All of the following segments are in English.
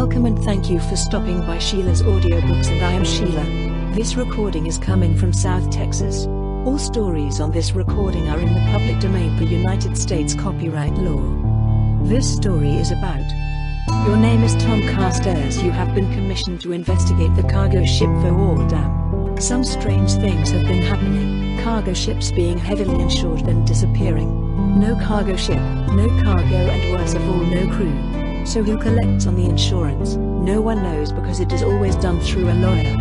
Welcome and thank you for stopping by Sheila's Audiobooks, and I am Sheila. This recording is coming from South Texas. All stories on this recording are in the public domain per United States copyright law. This story is about: your name is Tom Carstairs. You have been commissioned to investigate the cargo ship Voordam. Some strange things have been happening. Cargo ships being heavily insured then disappearing. No cargo ship, no cargo, and worst of all, no crew. So who collects on the insurance? No one knows, because it is always done through a lawyer.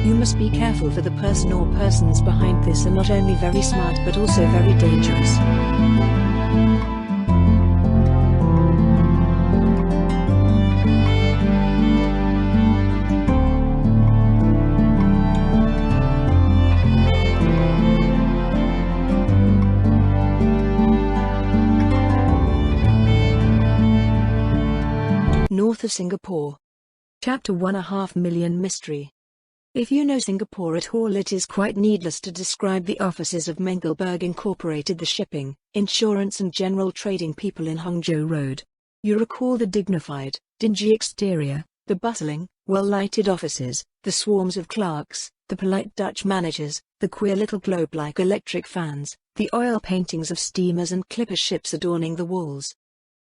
You must be careful, for the person or persons behind this are not only very smart but also very dangerous. North of Singapore. Chapter 1.5 Million Mystery. If you know Singapore at all, it is quite needless to describe the offices of Mengelberg Incorporated, the shipping, insurance and general trading people in Hangzhou Road. You recall the dignified, dingy exterior, the bustling, well-lighted offices, the swarms of clerks, the polite Dutch managers, the queer little globe-like electric fans, the oil paintings of steamers and clipper ships adorning the walls.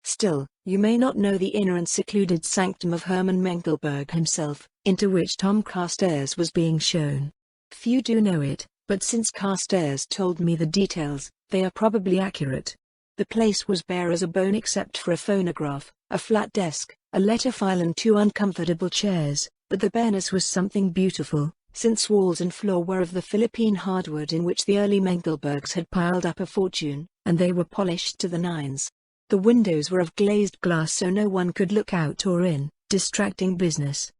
Still, you may not know the inner and secluded sanctum of Herman Mengelberg himself, into which Tom Carstairs was being shown. Few do know it, but since Carstairs told me the details, they are probably accurate. The place was bare as a bone except for a phonograph, a flat desk, a letter file and two uncomfortable chairs, but the bareness was something beautiful, since walls and floor were of the Philippine hardwood in which the early Mengelbergs had piled up a fortune, and they were polished to the nines. The windows were of glazed glass so no one could look out or in, distracting business.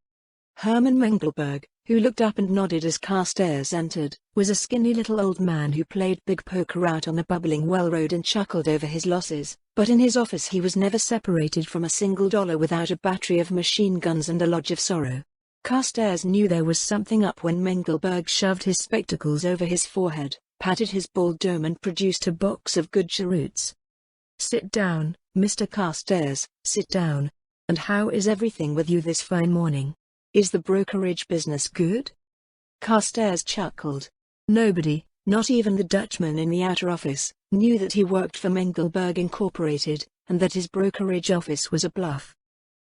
Herman Mengelberg, who looked up and nodded as Carstairs entered, was a skinny little old man who played big poker out on the bubbling well road and chuckled over his losses, but in his office he was never separated from a single dollar without a battery of machine guns and a lodge of sorrow. Carstairs knew there was something up when Mengelberg shoved his spectacles over his forehead, patted his bald dome and produced a box of good cheroots. "Sit down, Mr. Carstairs, sit down. And how is everything with you this fine morning? Is the brokerage business good?" Carstairs chuckled. Nobody, not even the Dutchman in the outer office, knew that he worked for Mengelberg Incorporated, and that his brokerage office was a bluff.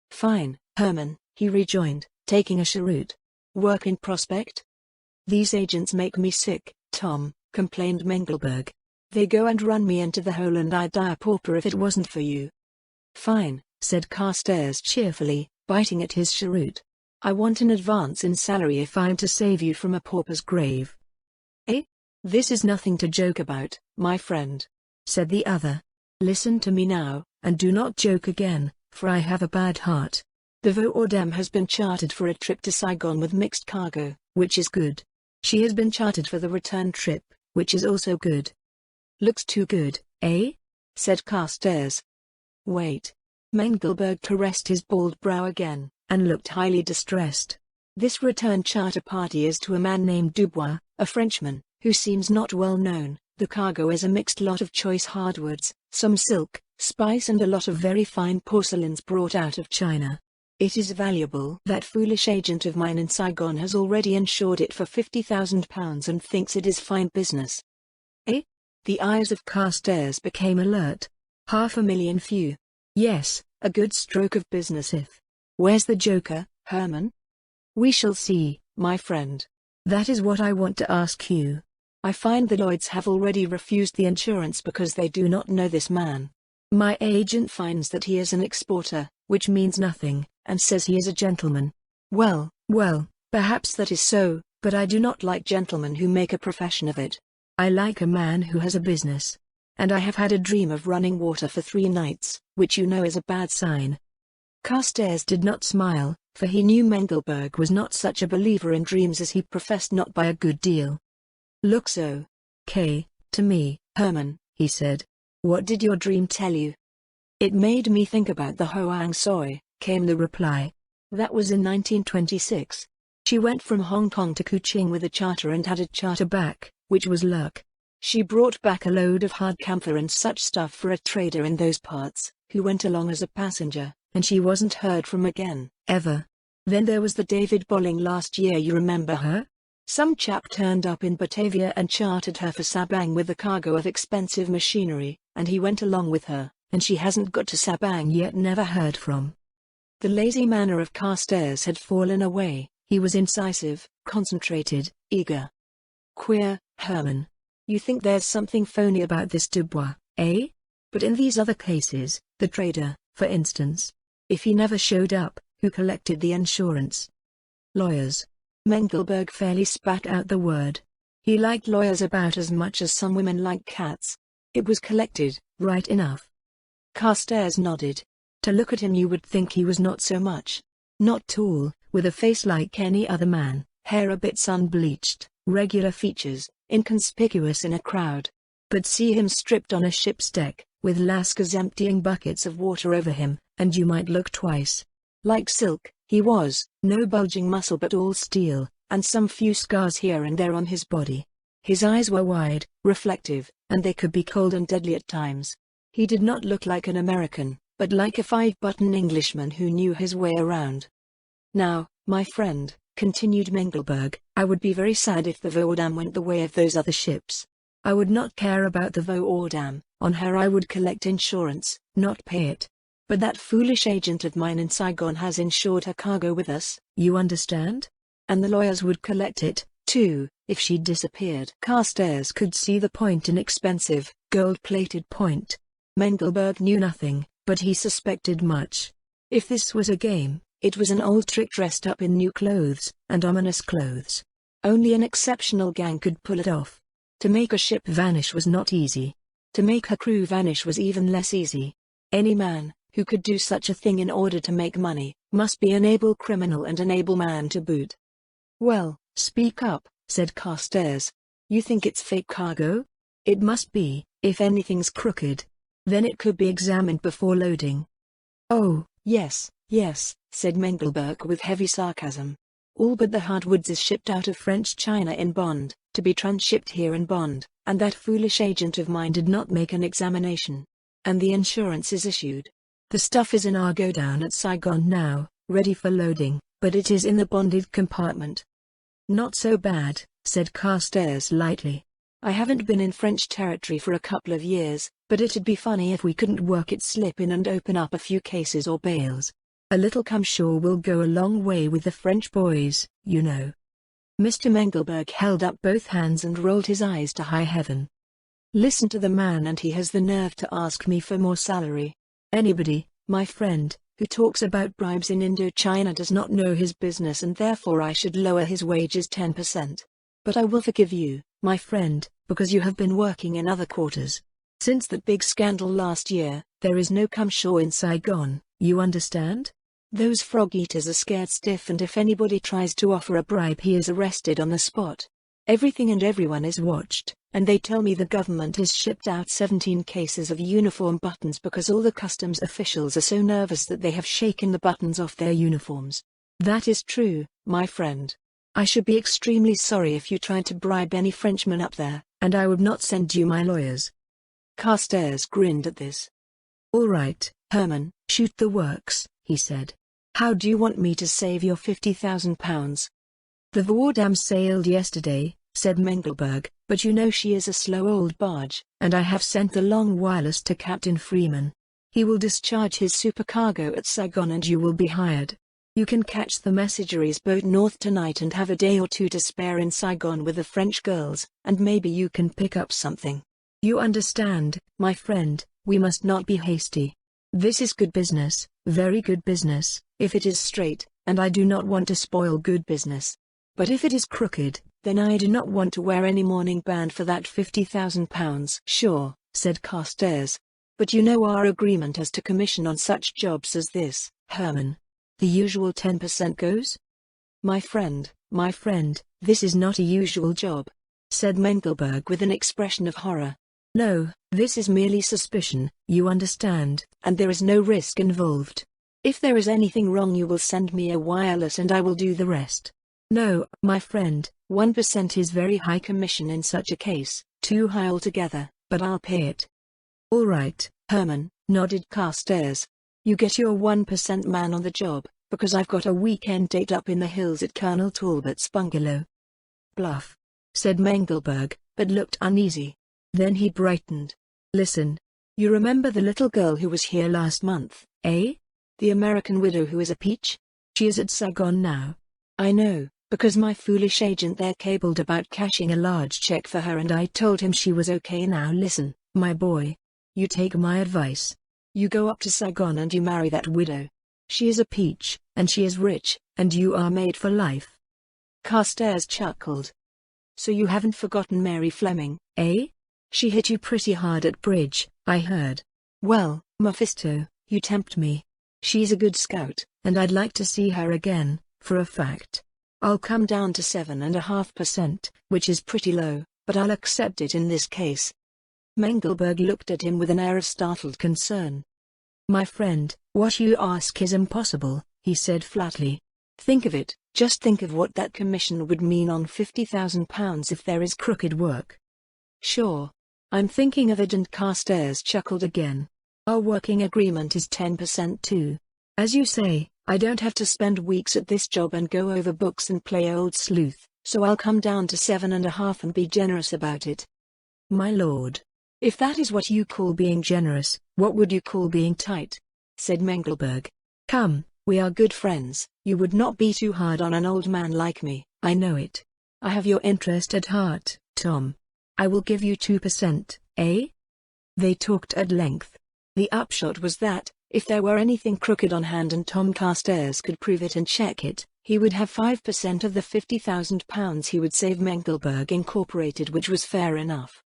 "Fine, Herman," he rejoined, taking a cheroot. "Work in prospect?" "These agents make me sick, Tom," complained Mengelberg. "They go and run me into the hole, and I'd die a pauper if it wasn't for you." "Fine," said Carstairs cheerfully, biting at his cheroot. "I want an advance in salary if I'm to save you from a pauper's grave." "Eh? This is nothing to joke about, my friend," said the other. "Listen to me now, and do not joke again, for I have a bad heart. The Voordam has been chartered for a trip to Saigon with mixed cargo, which is good. She has been chartered for the return trip, which is also good." "Looks too good, eh?" said Carstairs. "Wait." Mengelberg caressed his bald brow again, and looked highly distressed. "This return charter party is to a man named Dubois, a Frenchman, who seems not well known. The cargo is a mixed lot of choice hardwoods, some silk, spice and a lot of very fine porcelains brought out of China. It is valuable. That foolish agent of mine in Saigon has already insured it for £50,000 and thinks it is fine business." "Eh?" The eyes of Carstairs became alert. "500,000 few. Yes, a good stroke of business if. Where's the joker, Herman?" "We shall see, my friend. That is what I want to ask you. I find the Lloyds have already refused the insurance because they do not know this man. My agent finds that he is an exporter, which means nothing, and says he is a gentleman. Well, perhaps that is so, but I do not like gentlemen who make a profession of it. I like a man who has a business. And I have had a dream of running water for 3 nights, which you know is a bad sign." Carstairs did not smile, for he knew Mengelberg was not such a believer in dreams as he professed not by a good deal. "Look so. To me, Herman," he said. "What did your dream tell you?" "It made me think about the Hoang Soi," came the reply. "That was in 1926. She went from Hong Kong to Kuching with a charter and had a charter back, which was luck. She brought back a load of hard camphor and such stuff for a trader in those parts, who went along as a passenger, and she wasn't heard from again, ever. Then there was the David Bolling last year, you remember her? Some chap turned up in Batavia and chartered her for Sabang with a cargo of expensive machinery, and he went along with her, and she hasn't got to Sabang yet, never heard from. The lazy manner of Carstairs had fallen away. He was incisive, concentrated, eager. Queer, Herman. You think there's something phony about this Dubois, eh? But in these other cases, the trader, for instance. If he never showed up, who collected the insurance? Lawyers. Mengelberg fairly spat out the word. He liked lawyers about as much as some women like cats. It was collected, right enough. Carstairs nodded. To look at him you would think he was not so much. Not tall, with a face like any other man, hair a bit sun-bleached, regular features, inconspicuous in a crowd. But see him stripped on a ship's deck, with lascars emptying buckets of water over him, and you might look twice. Like silk, he was, no bulging muscle but all steel, and some few scars here and there on his body. His eyes were wide, reflective, and they could be cold and deadly at times. He did not look like an American, but like a five-button Englishman who knew his way around. Now, my friend, continued Mengelberg, I would be very sad if the Voordam went the way of those other ships. I would not care about the Voordam. On her I would collect insurance, not pay it. But that foolish agent of mine in Saigon has insured her cargo with us, you understand? And the lawyers would collect it, too, if she disappeared. Carstairs could see the point, an expensive, gold-plated point. Mengelberg knew nothing, but he suspected much. If this was a game, it was an old trick dressed up in new clothes, and ominous clothes. Only an exceptional gang could pull it off. To make a ship vanish was not easy. To make her crew vanish was even less easy. Any man who could do such a thing in order to make money must be an able criminal and an able man to boot. Well, speak up, said Carstairs. You think it's fake cargo? It must be, if anything's crooked. Then it could be examined before loading. Oh, yes, yes, said Mengelberg with heavy sarcasm. All but the hardwoods is shipped out of French China in bond, to be transshipped here in bond, and that foolish agent of mine did not make an examination. And the insurance is issued. The stuff is in our godown at Saigon now, ready for loading, but it is in the bonded compartment. Not so bad, said Carstairs lightly. I haven't been in French territory for a couple of years, but it'd be funny if we couldn't work it slip in and open up a few cases or bales. A little cumshaw will go a long way with the French boys, you know. Mr. Mengelberg held up both hands and rolled his eyes to high heaven. Listen to the man, and he has the nerve to ask me for more salary. Anybody, my friend, who talks about bribes in Indochina does not know his business, and therefore I should lower his wages 10%. But I will forgive you, my friend, because you have been working in other quarters. Since that big scandal last year, there is no cumshaw in Saigon, you understand? Those frog-eaters are scared stiff, and if anybody tries to offer a bribe he is arrested on the spot. Everything and everyone is watched, and they tell me the government has shipped out 17 cases of uniform buttons because all the customs officials are so nervous that they have shaken the buttons off their uniforms. That is true, my friend. I should be extremely sorry if you tried to bribe any Frenchman up there, and I would not send you my lawyers. Carstairs grinned at this. All right, Herman, shoot the works, he said. How do you want me to save your £50,000? The Voordam sailed yesterday, said Mengelberg, but you know she is a slow old barge, and I have sent the long wireless to Captain Freeman. He will discharge his supercargo at Saigon and you will be hired. You can catch the Messageries boat north tonight and have a day or two to spare in Saigon with the French girls, and maybe you can pick up something. You understand, my friend, we must not be hasty. This is good business, very good business, if it is straight, and I do not want to spoil good business. But if it is crooked, then I do not want to wear any mourning band for that £50,000. Sure, said Carstairs. But you know our agreement as to commission on such jobs as this, Herman. The usual 10% goes? My friend, this is not a usual job, said Mengelberg with an expression of horror. No, this is merely suspicion, you understand, and there is no risk involved. If there is anything wrong you will send me a wireless and I will do the rest. No, my friend, 1% is very high commission in such a case, too high altogether, but I'll pay it. All right, Herman, nodded Carstairs. You get your 1% man on the job, because I've got a weekend date up in the hills at Colonel Talbot's bungalow." "Bluff," said Mengelberg, but looked uneasy. Then he brightened. "Listen. You remember the little girl who was here last month, eh? The American widow who is a peach? She is at Saigon now. I know, because my foolish agent there cabled about cashing a large check for her and I told him she was okay. Now listen, my boy. You take my advice. You go up to Saigon and you marry that widow. She is a peach, and she is rich, and you are made for life." Carstairs chuckled. "So you haven't forgotten Mary Fleming, eh? She hit you pretty hard at bridge, I heard. Well, Mephisto, you tempt me. She's a good scout, and I'd like to see her again, for a fact. I'll come down to 7.5%, which is pretty low, but I'll accept it in this case." Mengelberg looked at him with an air of startled concern. "My friend, what you ask is impossible," he said flatly. "Think of it, just think of what that commission would mean on £50,000 if there is crooked work." "Sure. I'm thinking of it," and Carstairs chuckled again. "Our working agreement is 10% too. As you say, I don't have to spend weeks at this job and go over books and play old sleuth, so I'll come down to 7.5 and be generous about it." "My lord. If that is what you call being generous, what would you call being tight?" said Mengelberg. "Come, we are good friends. You would not be too hard on an old man like me, I know it. I have your interest at heart, Tom. I will give you 2%, eh?" They talked at length. The upshot was that, if there were anything crooked on hand and Tom Carstairs could prove it and check it, he would have 5% of the £50,000 he would save Mengelberg Incorporated, which was fair enough.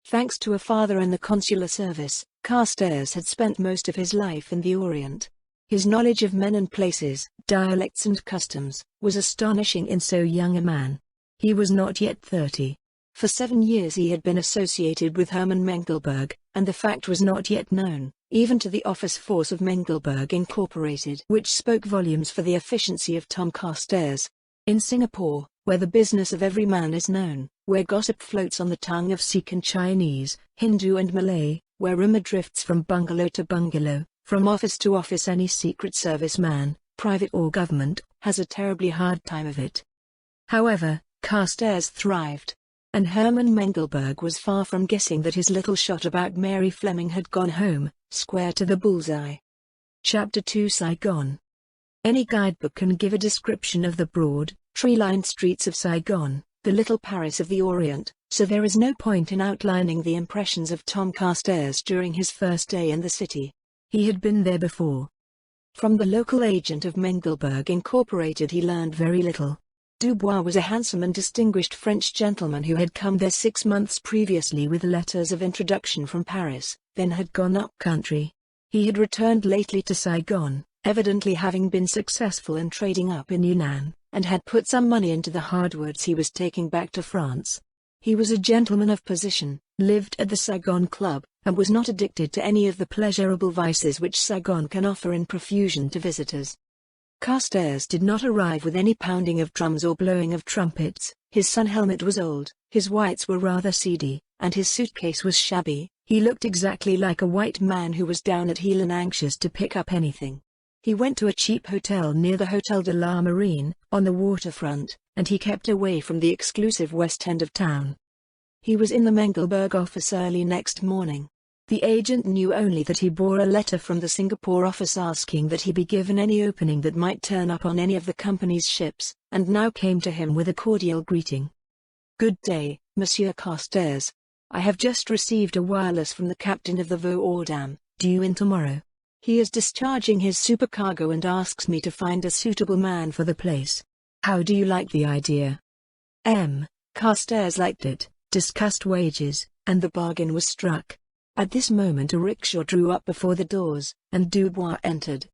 Thanks to a father in the consular service, Carstairs had spent most of his life in the Orient. His knowledge of men and places, dialects and customs, was astonishing in so young a man. He was not yet 30. For 7 years he had been associated with Hermann Mengelberg, and the fact was not yet known, even to the office force of Mengelberg Incorporated, which spoke volumes for the efficiency of Tom Carstairs. In Singapore, where the business of every man is known, where gossip floats on the tongue of Sikh and Chinese, Hindu and Malay, where rumor drifts from bungalow to bungalow, from office to office, any Secret Service man, private or government, has a terribly hard time of it. However, Carstairs thrived. And Hermann Mengelberg was far from guessing that his little shot about Mary Fleming had gone home, square to the bullseye. Chapter 2 Saigon. Any guidebook can give a description of the broad, tree-lined streets of Saigon, the little Paris of the Orient, so there is no point in outlining the impressions of Tom Carstairs during his first day in the city. He had been there before. From the local agent of Mengelberg Incorporated he learned very little. Dubois was a handsome and distinguished French gentleman who had come there 6 months previously with letters of introduction from Paris, then had gone up country. He had returned lately to Saigon, evidently having been successful in trading up in Yunnan, and had put some money into the hardwoods he was taking back to France. He was a gentleman of position, lived at the Saigon Club, and was not addicted to any of the pleasurable vices which Saigon can offer in profusion to visitors. Carstairs did not arrive with any pounding of drums or blowing of trumpets. His sun helmet was old, his whites were rather seedy, and his suitcase was shabby. He looked exactly like a white man who was down at heel and anxious to pick up anything. He went to a cheap hotel near the Hotel de la Marine, on the waterfront, and he kept away from the exclusive west end of town. He was in the Mengelberg office early next morning. The agent knew only that he bore a letter from the Singapore office asking that he be given any opening that might turn up on any of the company's ships, and now came to him with a cordial greeting. "Good day, Monsieur Carstairs. I have just received a wireless from the captain of the Voordam, due in tomorrow. He is discharging his supercargo and asks me to find a suitable man for the place. How do you like the idea?" Carstairs liked it, discussed wages, and the bargain was struck. At this moment a rickshaw drew up before the doors, and Dubois entered.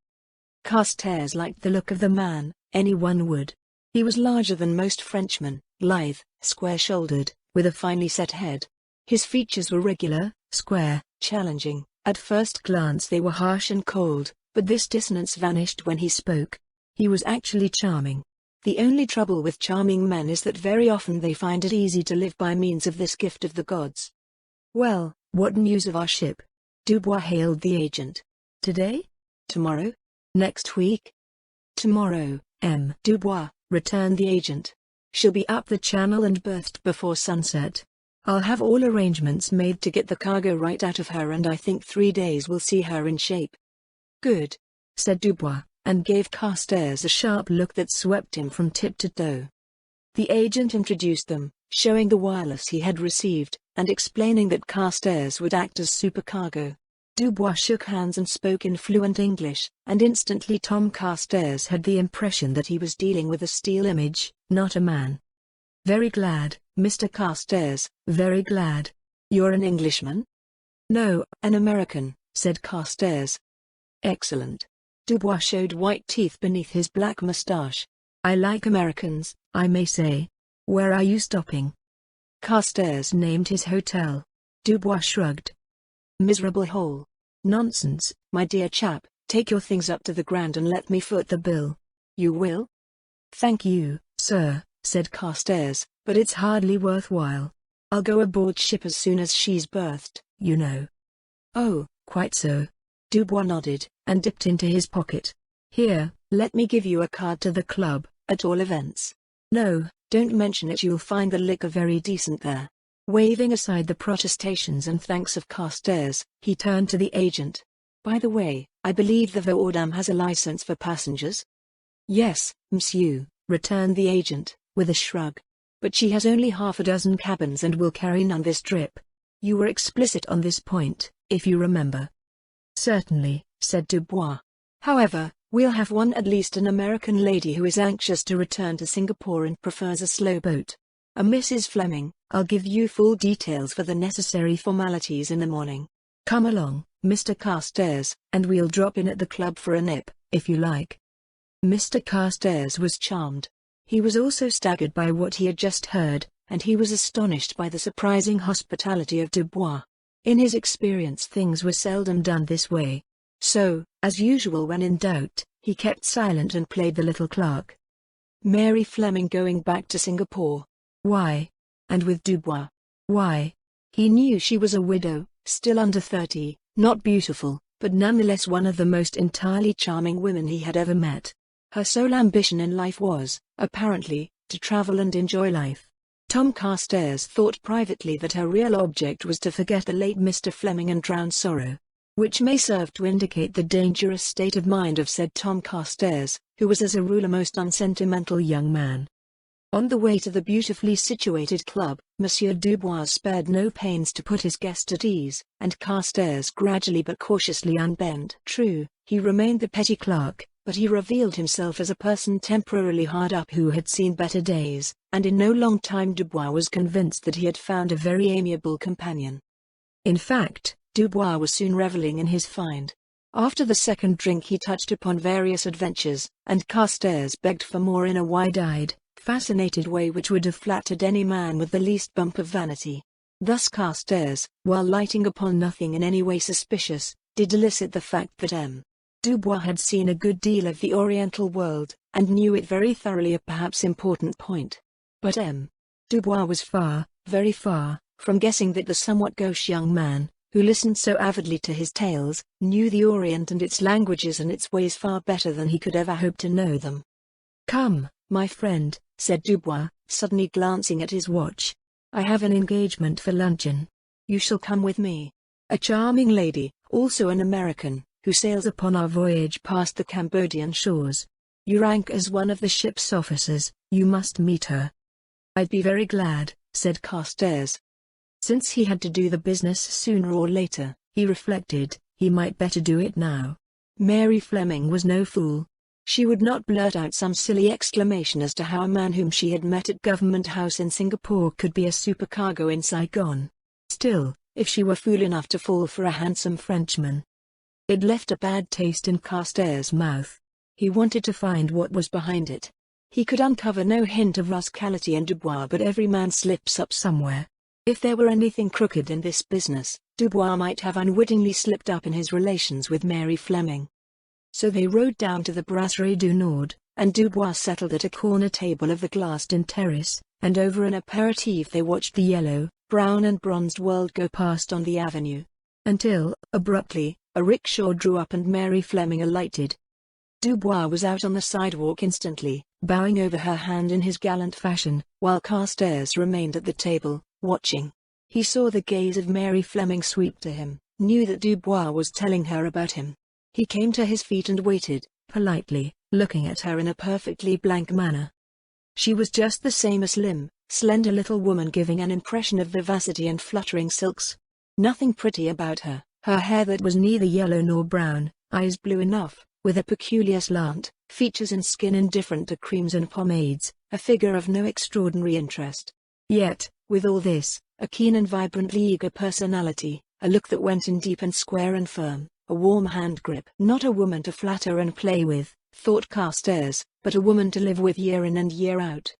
Carstairs liked the look of the man, anyone would. He was larger than most Frenchmen, lithe, square-shouldered, with a finely set head. His features were regular, square, challenging. At first glance they were harsh and cold, but this dissonance vanished when he spoke. He was actually charming. The only trouble with charming men is that very often they find it easy to live by means of this gift of the gods. "Well, what news of our ship?" Dubois hailed the agent. "Today? Tomorrow? Next week? Tomorrow, M. Dubois, returned the agent. She'll be up the channel and berthed before sunset. I'll have all arrangements made to get the cargo right out of her, and I think 3 days will see her in shape. Good, said Dubois, and gave Carstairs a sharp look that swept him from tip to toe. The agent introduced them, showing the wireless he had received, and explaining that Carstairs would act as supercargo. Dubois shook hands and spoke in fluent English, and instantly Tom Carstairs had the impression that he was dealing with a steel image, not a man. Very glad, Mr. Carstairs, very glad. You're an Englishman? No, an American, said Carstairs. Excellent. Dubois showed white teeth beneath his black moustache. I like Americans, I may say. Where are you stopping? Carstairs named his hotel. Dubois shrugged. Miserable hole. Nonsense, my dear chap, take your things up to the Grand and let me foot the bill. You will? Thank you, sir, said Carstairs, but it's hardly worthwhile. I'll go aboard ship as soon as she's berthed, you know. Oh, quite so. Dubois nodded, and dipped into his pocket. Here, let me give you a card to the club, at all events. No, don't mention it, you'll find the liquor very decent there. Waving aside the protestations and thanks of Carstairs, he turned to the agent. By the way, I believe the Voordam has a license for passengers? Yes, monsieur, returned the agent, with a shrug. But she has only half a dozen cabins and will carry none this trip. You were explicit on this point, if you remember. Certainly, said Dubois. However, we'll have one, at least an American lady who is anxious to return to Singapore and prefers a slow boat. A Mrs. Fleming. I'll give you full details for the necessary formalities in the morning. Come along, Mr. Carstairs, and we'll drop in at the club for a nip, if you like. Mr. Carstairs was charmed. He was also staggered by what he had just heard, and he was astonished by the surprising hospitality of Dubois. In his experience, things were seldom done this way. So, as usual when in doubt, he kept silent and played the little clerk. Mary Fleming going back to Singapore. Why? And with Dubois. Why? He knew she was a widow, still under 30, not beautiful, but nonetheless one of the most entirely charming women he had ever met. Her sole ambition in life was, apparently, to travel and enjoy life. Tom Carstairs thought privately that her real object was to forget the late Mr. Fleming and drown sorrow. Which may serve to indicate the dangerous state of mind of said Tom Carstairs, who was as a rule a most unsentimental young man. On the way to the beautifully situated club, Monsieur Dubois spared no pains to put his guest at ease, and Carstairs gradually but cautiously unbent. True, he remained the petty clerk, but he revealed himself as a person temporarily hard up who had seen better days, and in no long time Dubois was convinced that he had found a very amiable companion. In fact, Dubois was soon reveling in his find. After the second drink he touched upon various adventures, and Carstairs begged for more in a wide-eyed, fascinated way which would have flattered any man with the least bump of vanity. Thus Carstairs, while lighting upon nothing in any way suspicious, did elicit the fact that M. Dubois had seen a good deal of the Oriental world, and knew it very thoroughly, a perhaps important point. But M. Dubois was far, very far, from guessing that the somewhat gauche young man, who listened so avidly to his tales, knew the Orient and its languages and its ways far better than he could ever hope to know them. Come, my friend, said Dubois, suddenly glancing at his watch. I have an engagement for luncheon. You shall come with me. A charming lady, also an American, who sails upon our voyage past the Cambodian shores. You rank as one of the ship's officers, you must meet her. I'd be very glad, said Carstairs. Since he had to do the business sooner or later, he reflected, he might better do it now. Mary Fleming was no fool. She would not blurt out some silly exclamation as to how a man whom she had met at Government House in Singapore could be a supercargo in Saigon. Still, if she were fool enough to fall for a handsome Frenchman, it left a bad taste in Carstairs' mouth. He wanted to find what was behind it. He could uncover no hint of rascality in Dubois, but every man slips up somewhere. If there were anything crooked in this business, Dubois might have unwittingly slipped up in his relations with Mary Fleming. So they rode down to the Brasserie du Nord, and Dubois settled at a corner table of the glassed-in terrace, and over an aperitif they watched the yellow, brown and bronzed world go past on the avenue. Until, abruptly, A rickshaw drew up and Mary Fleming alighted. Dubois was out on the sidewalk instantly, bowing over her hand in his gallant fashion, while Carstairs remained at the table, watching. He saw the gaze of Mary Fleming sweep to him, knew that Dubois was telling her about him. He came to his feet and waited, politely, looking at her in a perfectly blank manner. She was just the same, a slim, slender little woman giving an impression of vivacity and fluttering silks. Nothing pretty about her, her hair that was neither yellow nor brown, eyes blue enough, with a peculiar slant, features and skin indifferent to creams and pomades, a figure of no extraordinary interest. Yet, with all this, a keen and vibrantly eager personality, a look that went in deep and square and firm, a warm hand grip. Not a woman to flatter and play with, thought Carstairs, but a woman to live with year in and year out.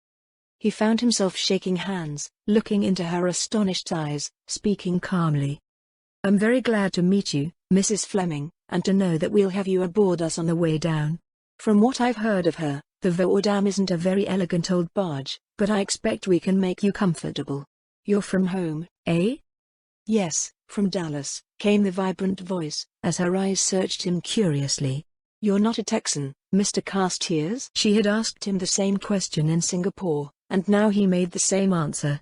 He found himself shaking hands, looking into her astonished eyes, speaking calmly. "I'm very glad to meet you, Mrs. Fleming, and to know that we'll have you aboard us on the way down. From what I've heard of her, the Voordam isn't a very elegant old barge, but I expect we can make you comfortable. You're from home, eh?" "Yes, from Dallas," came the vibrant voice, as her eyes searched him curiously. "You're not a Texan, Mr. Carstairs?" She had asked him the same question in Singapore, and now he made the same answer.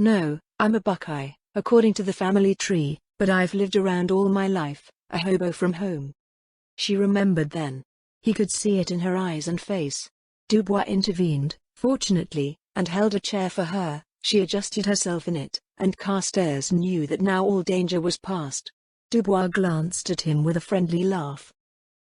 "No, I'm a Buckeye, according to the family tree, but I've lived around all my life, a hobo from home." She remembered then. He could see it in her eyes and face. Dubois intervened, fortunately, and held a chair for her. She adjusted herself in it, and Carstairs knew that now all danger was past. Dubois glanced at him with a friendly laugh.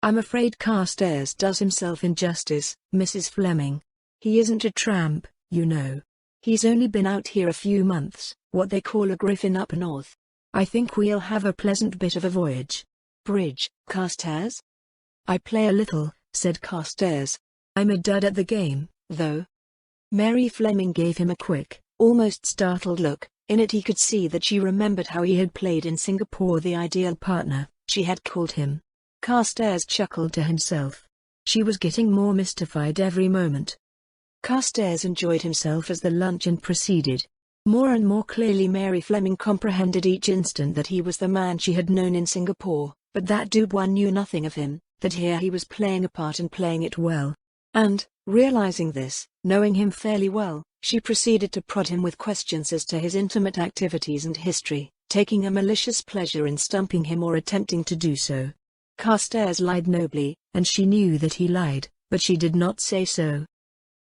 "I'm afraid Carstairs does himself injustice, Mrs. Fleming. He isn't a tramp, you know. He's only been out here a few months, what they call a griffin up north. I think we'll have a pleasant bit of a voyage. Bridge, Carstairs?" "I play a little," said Carstairs. "I'm a dud at the game, though." Mary Fleming gave him a quick, almost startled look. In it he could see that she remembered how he had played in Singapore, the ideal partner, she had called him. Carstairs chuckled to himself. She was getting more mystified every moment. Carstairs enjoyed himself as the luncheon proceeded. More and more clearly Mary Fleming comprehended each instant that he was the man she had known in Singapore, but that Dubois knew nothing of him, that here he was playing a part and playing it well. And, realizing this, knowing him fairly well, she proceeded to prod him with questions as to his intimate activities and history, taking a malicious pleasure in stumping him or attempting to do so. Carstairs lied nobly, and she knew that he lied, but she did not say so.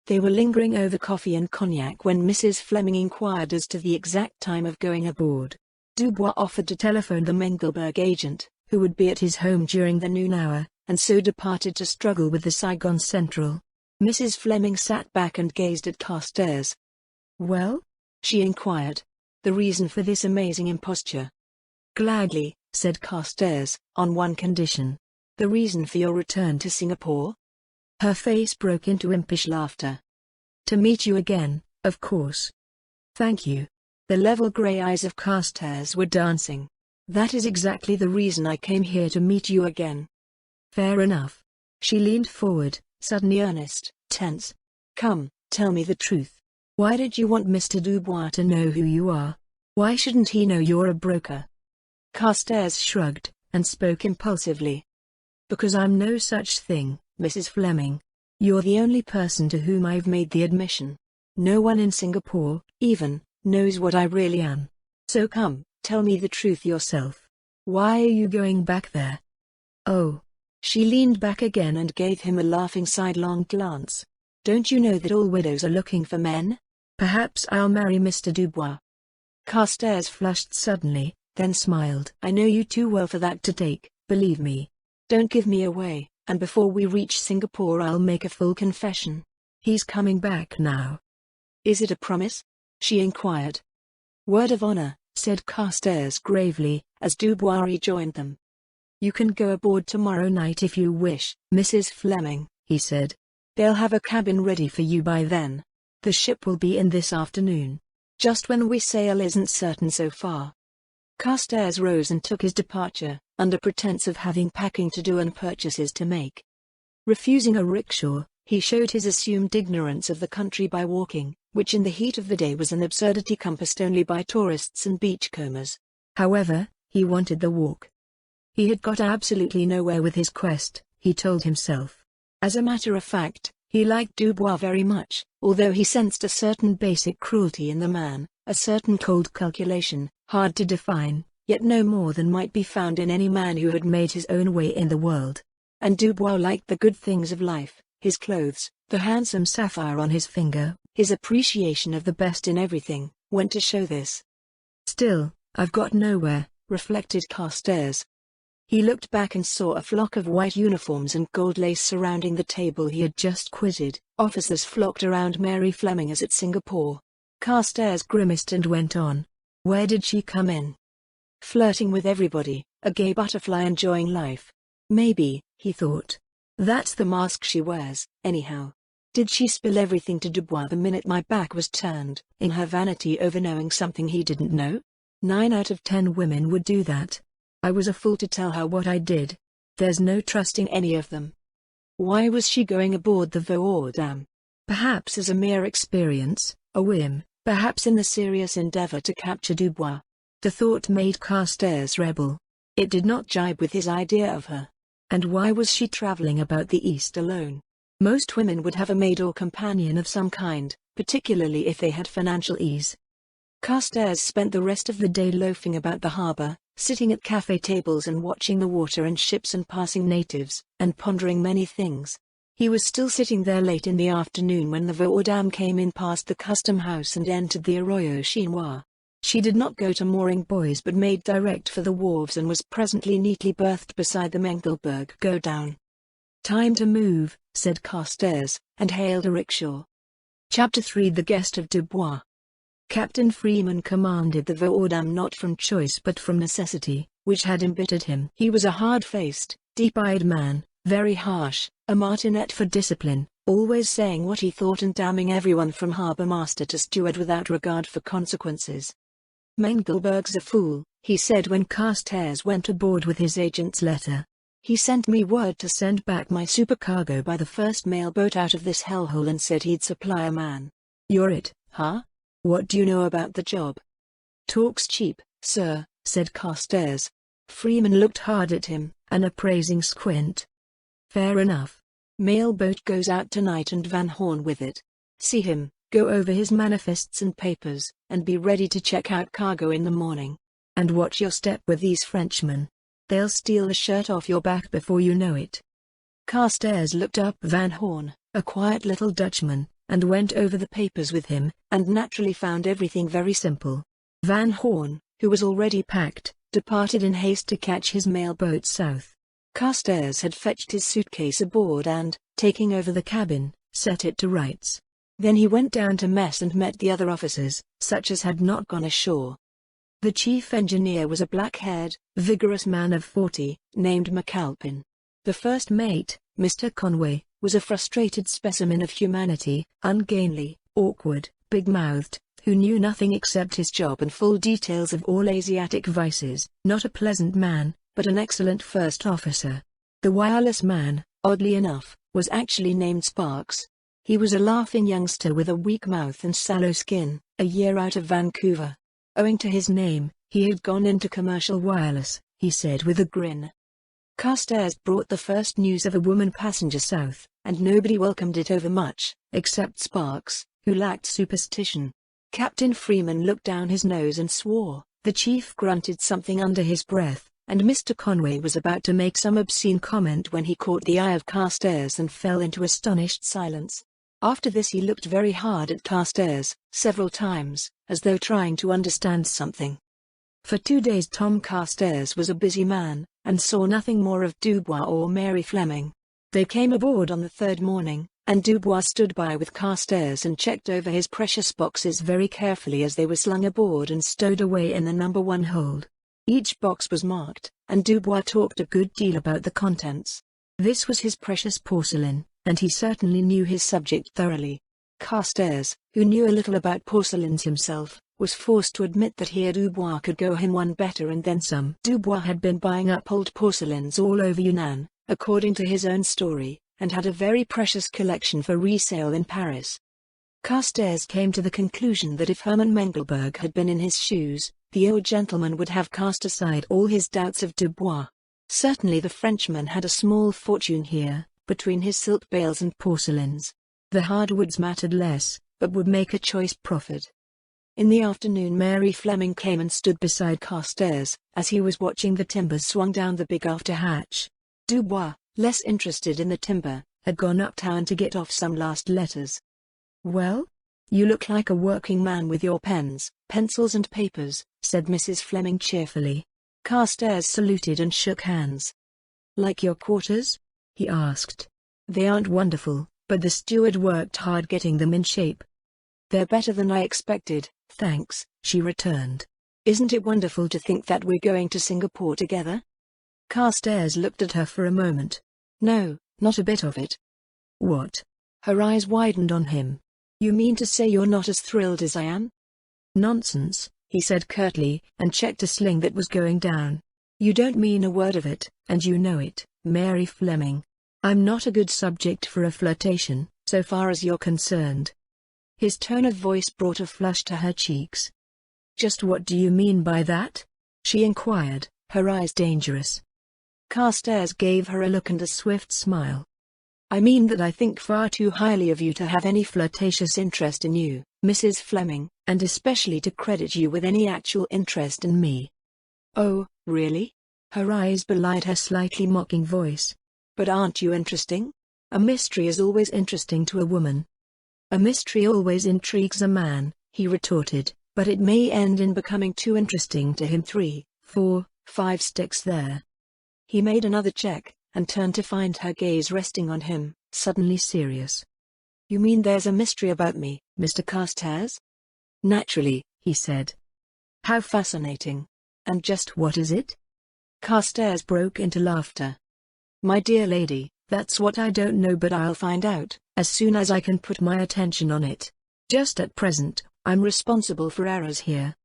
They were lingering over coffee and cognac when Mrs. Fleming inquired as to the exact time of going aboard. Dubois offered to telephone the Mengelberg agent, who would be at his home during the noon hour, and so departed to struggle with the Saigon Central. Mrs. Fleming sat back and gazed at Carstairs. "Well?" she inquired. "The reason for this amazing imposture?" "Gladly," said Carstairs, "on one condition." "The reason for your return to Singapore?" Her face broke into impish laughter. "To meet you again, of course." "Thank you." The level grey eyes of Carstairs were dancing. "That is exactly the reason I came here, to meet you again." "Fair enough." She leaned forward, suddenly earnest, tense. "Come, tell me the truth. Why did you want Mr. Dubois to know who you are? Why shouldn't he know you're a broker?" Carstairs shrugged, and spoke impulsively. "Because I'm no such thing, Mrs. Fleming. You're the only person to whom I've made the admission. No one in Singapore, even, knows what I really am. So come, tell me the truth yourself. Why are you going back there?" "Oh." She leaned back again and gave him a laughing sidelong glance. "Don't you know that all widows are looking for men? Perhaps I'll marry Mr. Dubois." Carstairs flushed suddenly, then smiled. "I know you too well for that to take, believe me. Don't give me away, and before we reach Singapore I'll make a full confession. He's coming back now." "Is it a promise?" she inquired. "Word of honor," said Carstairs gravely, as Dubois rejoined them. "You can go aboard tomorrow night if you wish, Mrs. Fleming," he said. "They'll have a cabin ready for you by then. The ship will be in this afternoon. Just when we sail isn't certain so far." Carstairs rose and took his departure, under pretense of having packing to do and purchases to make. Refusing a rickshaw, he showed his assumed ignorance of the country by walking, which in the heat of the day was an absurdity compassed only by tourists and beachcombers. However, he wanted the walk. He had got absolutely nowhere with his quest, he told himself. As a matter of fact, he liked Dubois very much, although he sensed a certain basic cruelty in the man, a certain cold calculation, hard to define, yet no more than might be found in any man who had made his own way in the world. And Dubois liked the good things of life, his clothes, the handsome sapphire on his finger, his appreciation of the best in everything, went to show this. Still, I've got nowhere, reflected Carstairs. He looked back and saw a flock of white uniforms and gold lace surrounding the table he had just quitted. Officers flocked around Mary Fleming as at Singapore. Carstairs grimaced and went on. Where did she come in? Flirting with everybody, a gay butterfly enjoying life. Maybe, he thought. That's the mask she wears, anyhow. Did she spill everything to Dubois the minute my back was turned, in her vanity over knowing something he didn't know? 9 out of 10 women would do that. I was a fool to tell her what I did. There's no trusting any of them. Why was she going aboard the Voordam? Perhaps as a mere experience, a whim, perhaps in the serious endeavor to capture Dubois. The thought made Carstairs rebel. It did not jibe with his idea of her. And why was she traveling about the East alone? Most women would have a maid or companion of some kind, particularly if they had financial ease. Carstairs spent the rest of the day loafing about the harbor, sitting at cafe tables and watching the water and ships and passing natives, and pondering many things. He was still sitting there late in the afternoon when the Voordam came in past the custom house and entered the Arroyo Chinois. She did not go to mooring buoys but made direct for the wharves and was presently neatly berthed beside the Mengelberg go-down. Time to move, said Carstairs, and hailed a rickshaw. Chapter 3 The Guest of Dubois. Captain Freeman commanded the Voordam not from choice but from necessity, which had embittered him. He was a hard-faced, deep-eyed man, very harsh, a martinet for discipline, always saying what he thought and damning everyone from harbour master to steward without regard for consequences. Mengelberg's a fool, he said when Carstairs went aboard with his agent's letter. He sent me word to send back my supercargo by the first mail boat out of this hellhole and said he'd supply a man. You're it, huh? What do you know about the job? Talk's cheap, sir, said Carstairs. Freeman looked hard at him, an appraising squint. Fair enough. Mail boat goes out tonight and Van Horn with it. See him, go over his manifests and papers, and be ready to check out cargo in the morning. And watch your step with these Frenchmen. They'll steal the shirt off your back before you know it. Carstairs looked up Van Horn, a quiet little Dutchman, and went over the papers with him, and naturally found everything very simple. Van Horn, who was already packed, departed in haste to catch his mail boat south. Carstairs had fetched his suitcase aboard and, taking over the cabin, set it to rights. Then he went down to mess and met the other officers, such as had not gone ashore. The chief engineer was a black-haired, vigorous man of 40, named McAlpin. The first mate, Mr. Conway, was a frustrated specimen of humanity, ungainly, awkward, big-mouthed, who knew nothing except his job and full details of all Asiatic vices, not a pleasant man, but an excellent first officer. The wireless man, oddly enough, was actually named Sparks. He was a laughing youngster with a weak mouth and sallow skin, a year out of Vancouver. Owing to his name, he had gone into commercial wireless, he said with a grin. Carstairs brought the first news of a woman passenger south, and nobody welcomed it overmuch, except Sparks, who lacked superstition. Captain Freeman looked down his nose and swore, the chief grunted something under his breath, and Mr. Conway was about to make some obscene comment when he caught the eye of Carstairs and fell into astonished silence. After this he looked very hard at Carstairs, several times, as though trying to understand something. For 2 days Tom Carstairs was a busy man, and saw nothing more of Dubois or Mary Fleming. They came aboard on the 3rd morning, and Dubois stood by with Carstairs and checked over his precious boxes very carefully as they were slung aboard and stowed away in the No. 1 hold. Each box was marked, and Dubois talked a good deal about the contents. This was his precious porcelain, and he certainly knew his subject thoroughly. Carstairs, who knew a little about porcelains himself, was forced to admit that he and Dubois could go him one better and then some. Dubois had been buying up old porcelains all over Yunnan, according to his own story, and had a very precious collection for resale in Paris. Carstairs came to the conclusion that if Herman Mengelberg had been in his shoes, the old gentleman would have cast aside all his doubts of Dubois. Certainly the Frenchman had a small fortune here, between his silk bales and porcelains. The hardwoods mattered less, but would make a choice profit. In the afternoon Mary Fleming came and stood beside Carstairs, as he was watching the timbers swung down the big after hatch. Dubois, less interested in the timber, had gone uptown to get off some last letters. "Well? You look like a working man with your pens, pencils and papers," said Mrs. Fleming cheerfully. Carstairs saluted and shook hands. "Like your quarters?" he asked. "They aren't wonderful, but the steward worked hard getting them in shape." "They're better than I expected, thanks," she returned. "Isn't it wonderful to think that we're going to Singapore together?" Carstairs looked at her for a moment. "No, not a bit of it." "What?" Her eyes widened on him. "You mean to say you're not as thrilled as I am?" "Nonsense," he said curtly, and checked a sling that was going down. "You don't mean a word of it, and you know it, Mary Fleming. I'm not a good subject for a flirtation, so far as you're concerned." His tone of voice brought a flush to her cheeks. "Just what do you mean by that?" she inquired, her eyes dangerous. Carstairs gave her a look and a swift smile. "I mean that I think far too highly of you to have any flirtatious interest in you, Mrs. Fleming, and especially to credit you with any actual interest in me." "Oh, really?" Her eyes belied her slightly mocking voice. "But aren't you interesting? A mystery is always interesting to a woman." "A mystery always intrigues a man," he retorted, "but it may end in becoming too interesting to him 3, 4, 5 sticks there." He made another check, and turned to find her gaze resting on him, suddenly serious. "You mean there's a mystery about me, Mr. Carstairs?" "Naturally," he said. "How fascinating. And just what is it?" Carstairs broke into laughter. "My dear lady, that's what I don't know, but I'll find out, as soon as I can put my attention on it. Just at present, I'm responsible for errors here."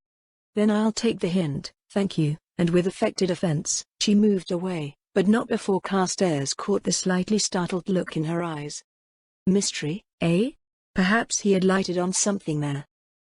"Then I'll take the hint, thank you," and with affected offense, she moved away, but not before Carstairs caught the slightly startled look in her eyes. Mystery, eh? Perhaps he had lighted on something there.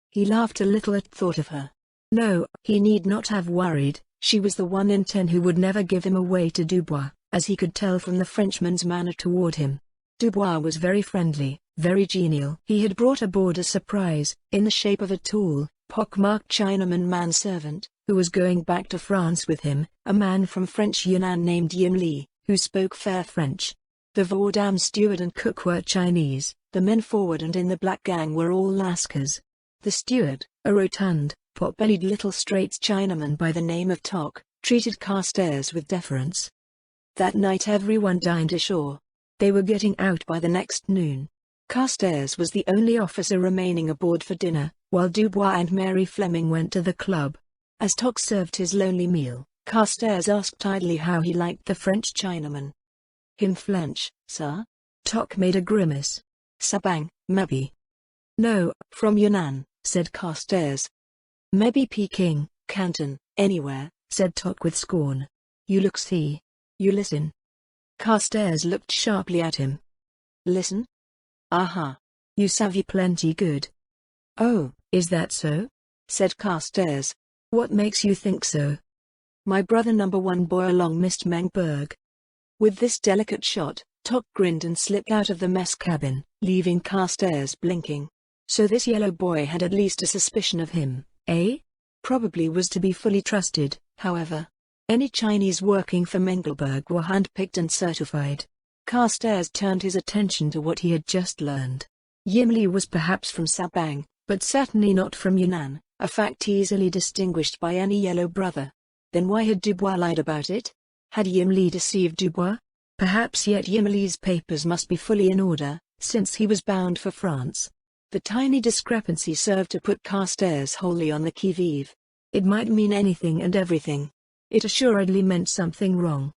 He laughed a little at thought of her. No, he need not have worried. She was the 1 in 10 who would never give him away to Dubois, as he could tell from the Frenchman's manner toward him. Dubois was very friendly, very genial. He had brought aboard a surprise, in the shape of a tall, pock-marked Chinaman manservant, who was going back to France with him, a man from French Yunnan named Yim Li, who spoke fair French. The Voordam steward and cook were Chinese, the men forward and in the black gang were all Lascars. The steward, a rotund, pot-bellied little Straits Chinaman by the name of Tok, treated Carstairs with deference. That night everyone dined ashore. They were getting out by the next noon. Carstairs was the only officer remaining aboard for dinner, while Dubois and Mary Fleming went to the club. As Tok served his lonely meal, Carstairs asked idly how he liked the French Chinaman. "Him French, sir?" Tok made a grimace. "Sabang, maybe." "No, from Yunnan," said Carstairs. "Maybe Peking, Canton, anywhere," said Tok with scorn. "You look see. You listen." Carstairs looked sharply at him. "Listen? Aha. You savvy plenty good." "Oh, is that so?" said Carstairs. "What makes you think so?" "My brother number 1 boy along Mr. Mengberg." With this delicate shot, Tok grinned and slipped out of the mess cabin, leaving Carstairs blinking. So this yellow boy had at least a suspicion of him, eh? Probably was to be fully trusted, however. Any Chinese working for Mengelberg were handpicked and certified. Carstairs turned his attention to what he had just learned. Yim Li was perhaps from Sabang, but certainly not from Yunnan, a fact easily distinguished by any yellow brother. Then why had Dubois lied about it? Had Yim Li deceived Dubois? Perhaps yet Yim Li's papers must be fully in order, since he was bound for France. The tiny discrepancy served to put Carstairs wholly on the qui-vive. It might mean anything and everything. It assuredly meant something wrong.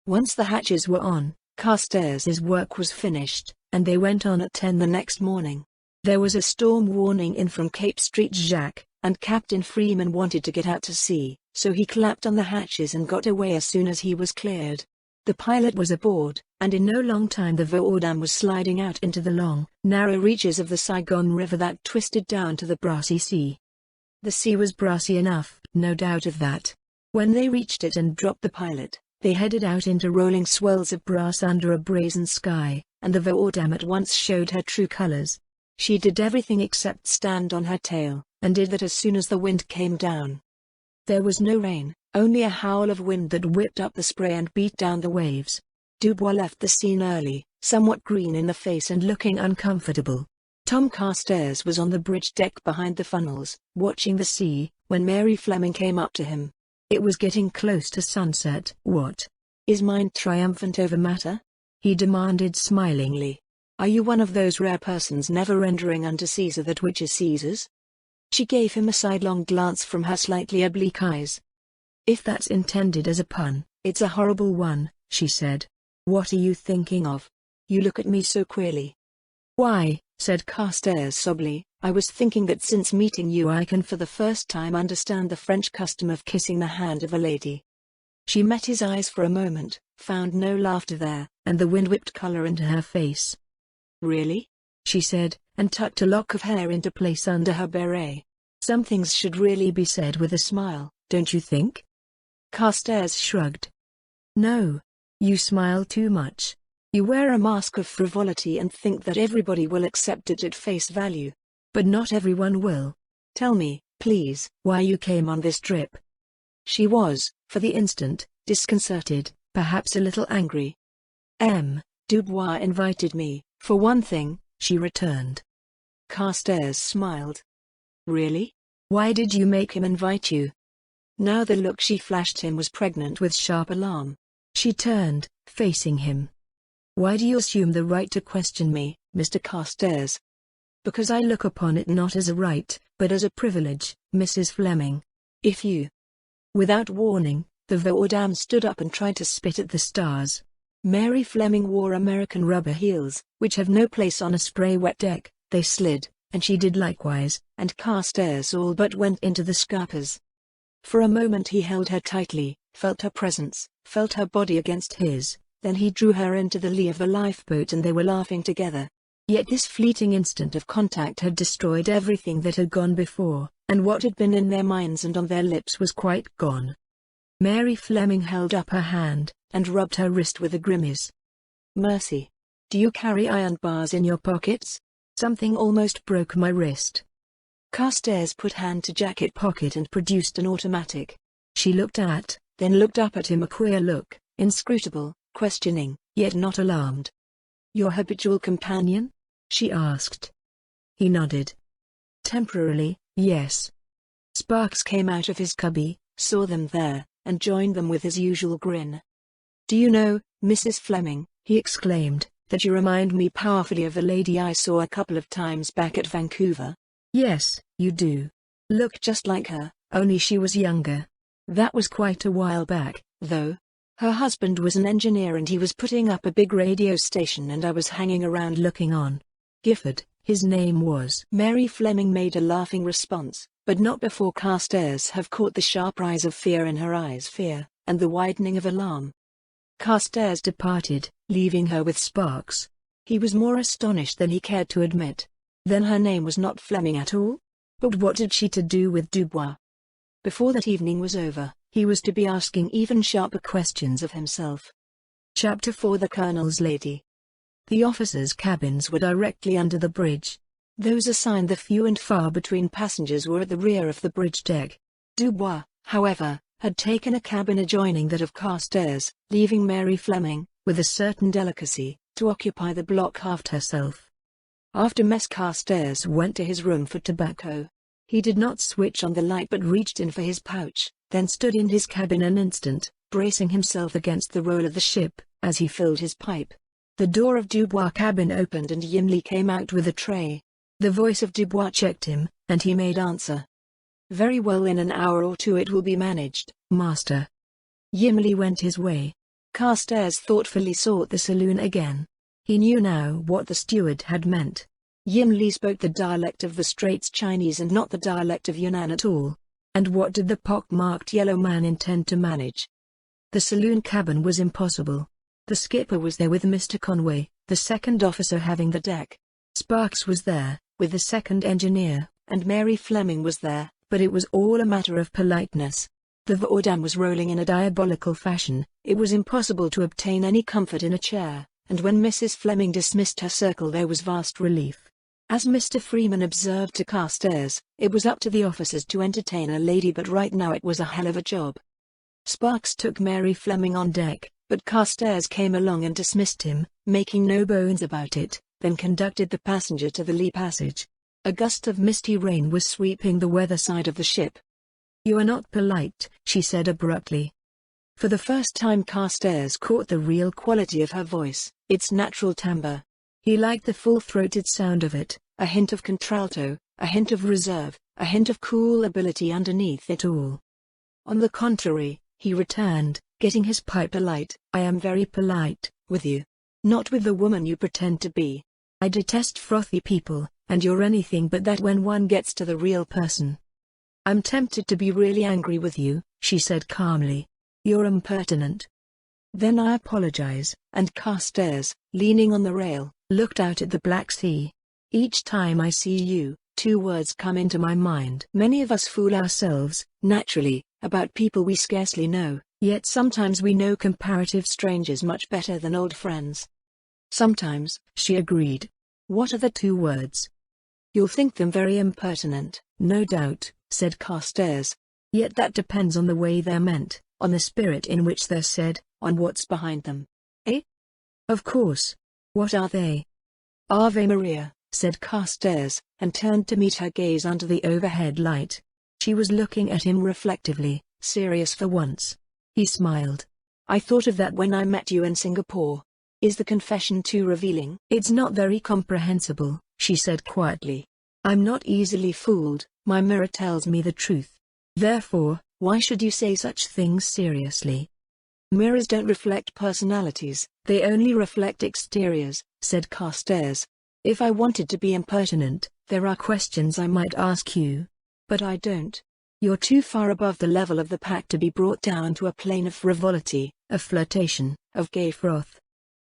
Once the hatches were on, Carstairs' work was finished, and they went on at 10 the next morning. There was a storm warning in from Cape Street Jacques, and Captain Freeman wanted to get out to sea, so he clapped on the hatches and got away as soon as he was cleared. The pilot was aboard, and in no long time the Voordam was sliding out into the long, narrow reaches of the Saigon River that twisted down to the Brassy Sea. The sea was brassy enough, no doubt of that. When they reached it and dropped the pilot, They headed out into rolling swirls of brass under a brazen sky, and the Voordam at once showed her true colors. She did everything except stand on her tail, and did that as soon as the wind came down. There was no rain, only a howl of wind that whipped up the spray and beat down the waves. Dubois left the scene early, somewhat green in the face and looking uncomfortable. Tom Carstairs was on the bridge deck behind the funnels, watching the sea, when Mary Fleming came up to him. It was getting close to sunset. "What? Is mind triumphant over matter?" he demanded smilingly. "Are you one of those rare persons never rendering unto Caesar that which is Caesar's?" She gave him a sidelong glance from her slightly oblique eyes. "If that's intended as a pun, it's a horrible one," she said. "What are you thinking of? You look at me so queerly." "Why," said Carstairs soberly, "I was thinking that since meeting you I can for the first time understand the French custom of kissing the hand of a lady." She met his eyes for a moment, found no laughter there, and the wind whipped color into her face. "Really?" she said, and tucked a lock of hair into place under her beret. "Some things should really be said with a smile, don't you think?" Carstairs shrugged. "No. You smile too much. You wear a mask of frivolity and think that everybody will accept it at face value. But not everyone will. Tell me, please, why you came on this trip." She was, for the instant, disconcerted, perhaps a little angry. Dubois invited me, for one thing," she returned. Carstairs smiled. "Really? Why did you make him invite you?" Now the look she flashed him was pregnant with sharp alarm. She turned, facing him. "Why do you assume the right to question me, Mr. Carstairs?" "Because I look upon it not as a right, but as a privilege, Mrs. Fleming. If you—" Without warning, the Voordam stood up and tried to spit at the stars. Mary Fleming wore American rubber heels, which have no place on a spray-wet deck. They slid, and she did likewise, and Carstairs all but went into the scarpers. For a moment he held her tightly, felt her presence, felt her body against his, then he drew her into the lee of the lifeboat and they were laughing together. Yet this fleeting instant of contact had destroyed everything that had gone before, and what had been in their minds and on their lips was quite gone. Mary Fleming held up her hand, and rubbed her wrist with a grimace. "Mercy. Do you carry iron bars in your pockets? Something almost broke my wrist." Carstairs put hand to jacket pocket and produced an automatic. She looked then looked up at him, a queer look, inscrutable, questioning, yet not alarmed. "Your habitual companion?" she asked. He nodded. "Temporarily, yes." Sparks came out of his cubby, saw them there, and joined them with his usual grin. "Do you know, Mrs. Fleming," he exclaimed, "that you remind me powerfully of a lady I saw a couple of times back at Vancouver?" "Yes, you do. Look just like her, only she was younger. That was quite a while back, though. Her husband was an engineer and he was putting up a big radio station and I was hanging around looking on. Gifford, his name was." Mary Fleming made a laughing response, but not before Carstairs have caught the sharp eyes of fear in her eyes, fear, and the widening of alarm. Carstairs departed, leaving her with Sparks. He was more astonished than he cared to admit. Then her name was not Fleming at all? But what had she to do with Dubois? Before that evening was over, he was to be asking even sharper questions of himself. Chapter 4: The Colonel's Lady. The officers' cabins were directly under the bridge. Those assigned the few and far between passengers were at the rear of the bridge deck. Dubois, however, had taken a cabin adjoining that of Carstairs, leaving Mary Fleming, with a certain delicacy, to occupy the block aft herself. After mess Carstairs went to his room for tobacco. He did not switch on the light but reached in for his pouch, then stood in his cabin an instant, bracing himself against the roll of the ship, as he filled his pipe. The door of Dubois' cabin opened and Yimley came out with a tray. The voice of Dubois checked him, and he made answer. "Very well, in an hour or two it will be managed, master." Yimley went his way. Carstairs thoughtfully sought the saloon again. He knew now what the steward had meant. Yimley spoke the dialect of the Straits Chinese and not the dialect of Yunnan at all. And what did the pock-marked yellow man intend to manage? The saloon cabin was impossible. The skipper was there with Mr. Conway, the second officer having the deck. Sparks was there, with the second engineer, and Mary Fleming was there, but it was all a matter of politeness. The Voordam was rolling in a diabolical fashion. It was impossible to obtain any comfort in a chair, and when Mrs. Fleming dismissed her circle there was vast relief. As Mr. Freeman observed to Carstairs, it was up to the officers to entertain a lady, but right now it was a hell of a job. Sparks took Mary Fleming on deck, but Carstairs came along and dismissed him, making no bones about it, then conducted the passenger to the lee passage. A gust of misty rain was sweeping the weather side of the ship. "You are not polite," she said abruptly. For the first time Carstairs caught the real quality of her voice, its natural timbre. He liked the full-throated sound of it, a hint of contralto, a hint of reserve, a hint of cool ability underneath it all. "On the contrary," he returned, getting his pipe alight, "I am very polite, with you. Not with the woman you pretend to be. I detest frothy people, and you're anything but that when one gets to the real person." "I'm tempted to be really angry with you," she said calmly. "You're impertinent." "Then I apologize," and Carstairs, leaning on the rail, looked out at the Black Sea. "Each time I see you, two words come into my mind. Many of us fool ourselves, naturally, about people we scarcely know, yet sometimes we know comparative strangers much better than old friends." "Sometimes," she agreed. "What are the two words?" "You'll think them very impertinent, no doubt," said Carstairs. "Yet that depends on the way they're meant, on the spirit in which they're said, on what's behind them." "Eh?" "Of course. What are they?" "Ave Maria," said Carstairs, and turned to meet her gaze under the overhead light. She was looking at him reflectively, serious for once. He smiled. "I thought of that when I met you in Singapore. Is the confession too revealing?" "It's not very comprehensible," she said quietly. "I'm not easily fooled, my mirror tells me the truth. Therefore, why should you say such things seriously?" "Mirrors don't reflect personalities, they only reflect exteriors," said Carstairs. "If I wanted to be impertinent, there are questions I might ask you. But I don't. You're too far above the level of the pack to be brought down to a plane of frivolity, of flirtation, of gay froth."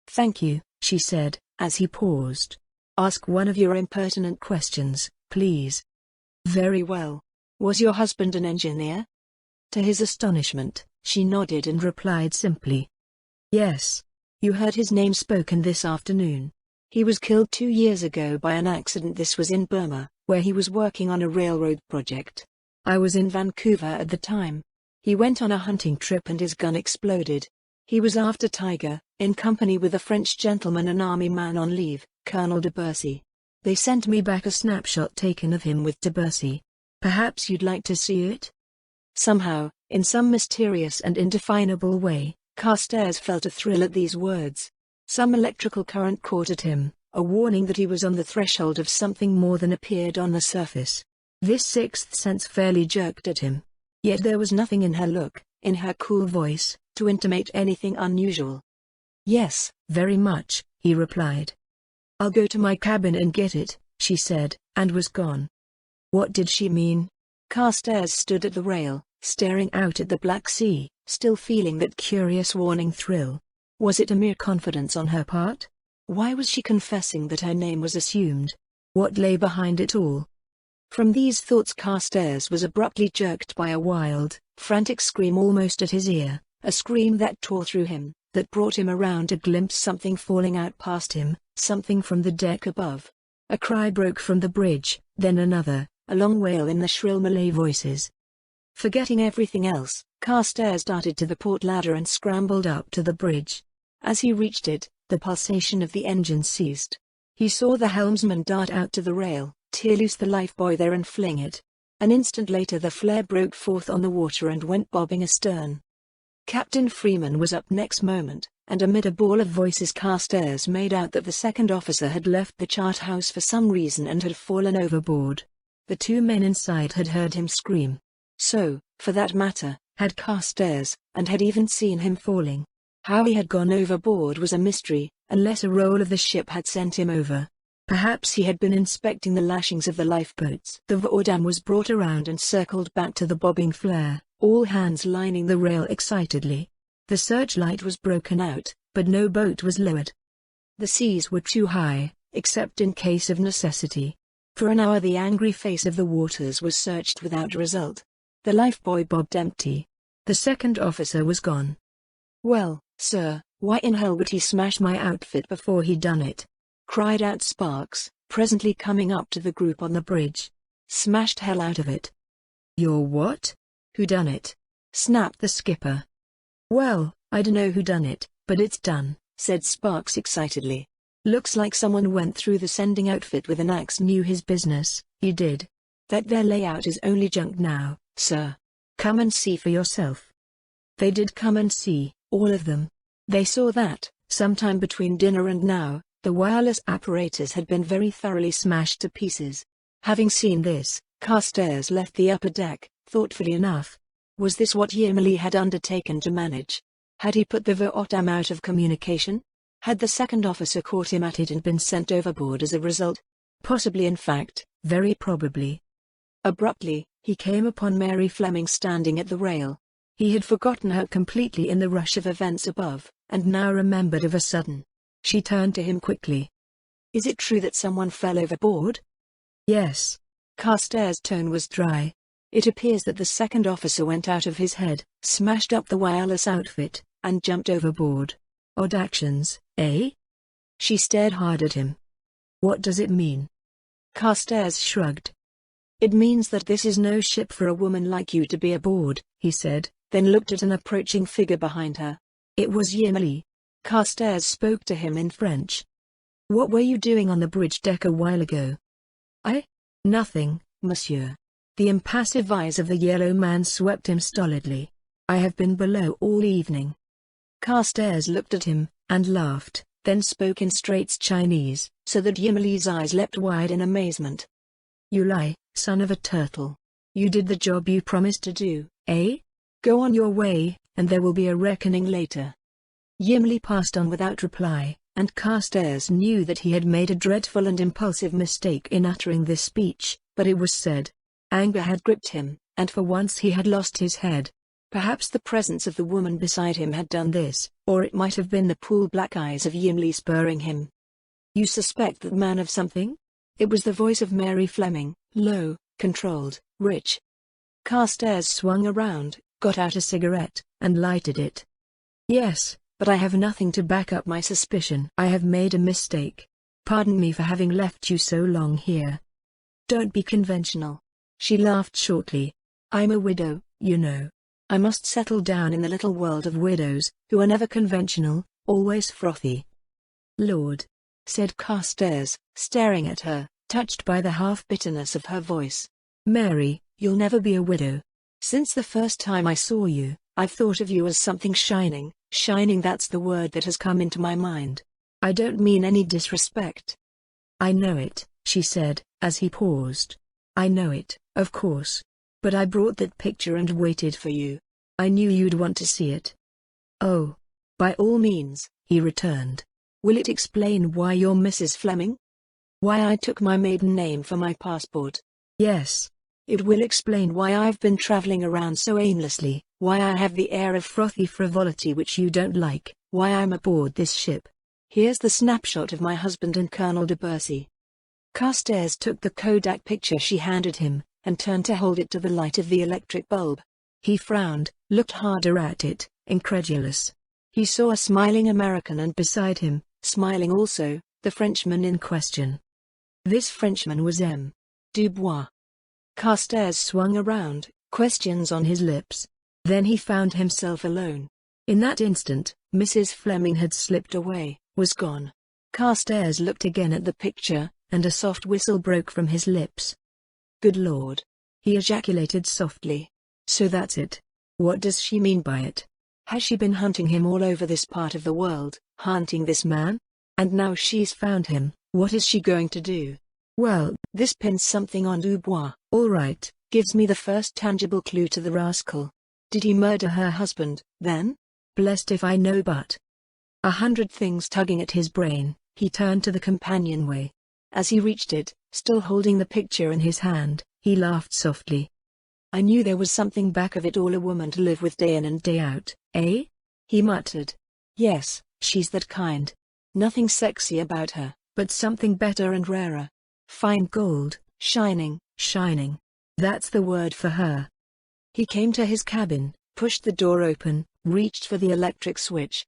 "Thank you," she said, as he paused. "Ask one of your impertinent questions, please." "Very well. Was your husband an engineer?" To his astonishment, she nodded and replied simply, "Yes." "You heard his name spoken this afternoon. He was killed 2 years ago by an accident. This was in Burma, where he was working on a railroad project. I was in Vancouver at the time. He went on a hunting trip and his gun exploded. He was after tiger, in company with a French gentleman, an army man on leave, Colonel de Bercy. They sent me back a snapshot taken of him with de Bercy. Perhaps you'd like to see it?" Somehow, in some mysterious and indefinable way, Carstairs felt a thrill at these words. Some electrical current caught at him, a warning that he was on the threshold of something more than appeared on the surface. This sixth sense fairly jerked at him. Yet there was nothing in her look, in her cool voice, to intimate anything unusual. "Yes, very much," he replied. "I'll go to my cabin and get it," she said, and was gone. What did she mean? Carstairs stood at the rail, staring out at the Black Sea, still feeling that curious warning thrill. Was it a mere confidence on her part? Why was she confessing that her name was assumed? What lay behind it all? From these thoughts Carstairs was abruptly jerked by a wild, frantic scream almost at his ear, a scream that tore through him, that brought him around to glimpse something falling out past him, something from the deck above. A cry broke from the bridge, then another, a long wail in the shrill Malay voices. Forgetting everything else, Carstairs darted to the port ladder and scrambled up to the bridge. As he reached it, the pulsation of the engine ceased. He saw the helmsman dart out to the rail, tear loose the lifebuoy there and fling it. An instant later the flare broke forth on the water and went bobbing astern. Captain Freeman was up next moment, and amid a bawl of voices Carstairs made out that the second officer had left the chart house for some reason and had fallen overboard. The 2 men inside had heard him scream. So, for that matter, had Carstairs, and had even seen him falling. How he had gone overboard was a mystery, unless a roll of the ship had sent him over. Perhaps he had been inspecting the lashings of the lifeboats. The Voordam was brought around and circled back to the bobbing flare, all hands lining the rail excitedly. The searchlight was broken out, but no boat was lowered. The seas were too high, except in case of necessity. For an hour the angry face of the waters was searched without result. The lifebuoy bobbed empty. The second officer was gone. "Well, sir, why in hell would he smash my outfit before he done it?" cried out Sparks, presently coming up to the group on the bridge. "Smashed hell out of it." "Your what? Who done it?" snapped the skipper. "Well, I dunno who done it, but it's done," said Sparks excitedly. "Looks like someone went through the sending outfit with an axe. Knew his business, he did. That their layout is only junk now, sir. Come and see for yourself." They did come and see, all of them. They saw that, sometime between dinner and now, the wireless apparatus had been very thoroughly smashed to pieces. Having seen this, Carstairs left the upper deck, thoughtfully enough. Was this what Yimli had undertaken to manage? Had he put the Voordam out of communication? Had the second officer caught him at it and been sent overboard as a result? Possibly, in fact, very probably. Abruptly, he came upon Mary Fleming standing at the rail. He had forgotten her completely in the rush of events above, and now remembered of a sudden. She turned to him quickly. "Is it true that someone fell overboard?" "Yes." Carstairs' tone was dry. "It appears that the second officer went out of his head, smashed up the wireless outfit, and jumped overboard. Odd actions, eh?" She stared hard at him. "What does it mean?" Carstairs shrugged. "It means that this is no ship for a woman like you to be aboard," he said, then looked at an approaching figure behind her. It was Yimli. Carstairs spoke to him in French. "What were you doing on the bridge deck a while ago?" "I? Nothing, monsieur." The impassive eyes of the yellow man swept him stolidly. "I have been below all evening." Carstairs looked at him, and laughed, then spoke in straight Chinese, so that Yimli's eyes leapt wide in amazement. "You lie, son of a turtle. You did the job you promised to do, eh? Go on your way, and there will be a reckoning later." Yimli passed on without reply, and Carstairs knew that he had made a dreadful and impulsive mistake in uttering this speech, but it was said. Anger had gripped him, and for once he had lost his head. Perhaps the presence of the woman beside him had done this, or it might have been the pool-black eyes of Yimli spurring him. "You suspect that man of something?" It was the voice of Mary Fleming, low, controlled, rich. Carstairs swung around, got out a cigarette, and lighted it. "Yes, but I have nothing to back up my suspicion. I have made a mistake. Pardon me for having left you so long here." "Don't be conventional." She laughed shortly. "I'm a widow, you know. I must settle down in the little world of widows, who are never conventional, always frothy." "Lord," said Carstairs, staring at her, touched by the half-bitterness of her voice. "Mary, you'll never be a widow. Since the first time I saw you, I've thought of you as something shining. Shining, that's the word that has come into my mind. I don't mean any disrespect." "I know it," she said, as he paused. "I know it, of course. But I brought that picture and waited for you. I knew you'd want to see it." "Oh. By all means," he returned. "Will it explain why you're Mrs. Fleming? Why I took my maiden name for my passport?" "Yes. It will explain why I've been traveling around so aimlessly, why I have the air of frothy frivolity which you don't like, why I'm aboard this ship. Here's the snapshot of my husband and Colonel de Bercy." Carstairs took the Kodak picture she handed him, and turned to hold it to the light of the electric bulb. He frowned, looked harder at it, incredulous. He saw a smiling American and beside him, smiling also, the Frenchman in question. This Frenchman was M. Dubois. Carstairs swung around, questions on his lips. Then he found himself alone. In that instant, Mrs. Fleming had slipped away, was gone. Carstairs looked again at the picture, and a soft whistle broke from his lips. "Good Lord!" he ejaculated softly. "So that's it. What does she mean by it? Has she been hunting him all over this part of the world, hunting this man? And now she's found him, what is she going to do? Well, this pins something on Dubois, all right, gives me the first tangible clue to the rascal. Did he murder her husband, then? Blessed if I know, but..." 100 things tugging at his brain, he turned to the companionway. As he reached it, still holding the picture in his hand, he laughed softly. "I knew there was something back of it all, a woman to live with day in and day out, eh?" he muttered. "Yes, she's that kind. Nothing sexy about her, but something better and rarer. Fine gold, shining, shining. That's the word for her." He came to his cabin, pushed the door open, reached for the electric switch.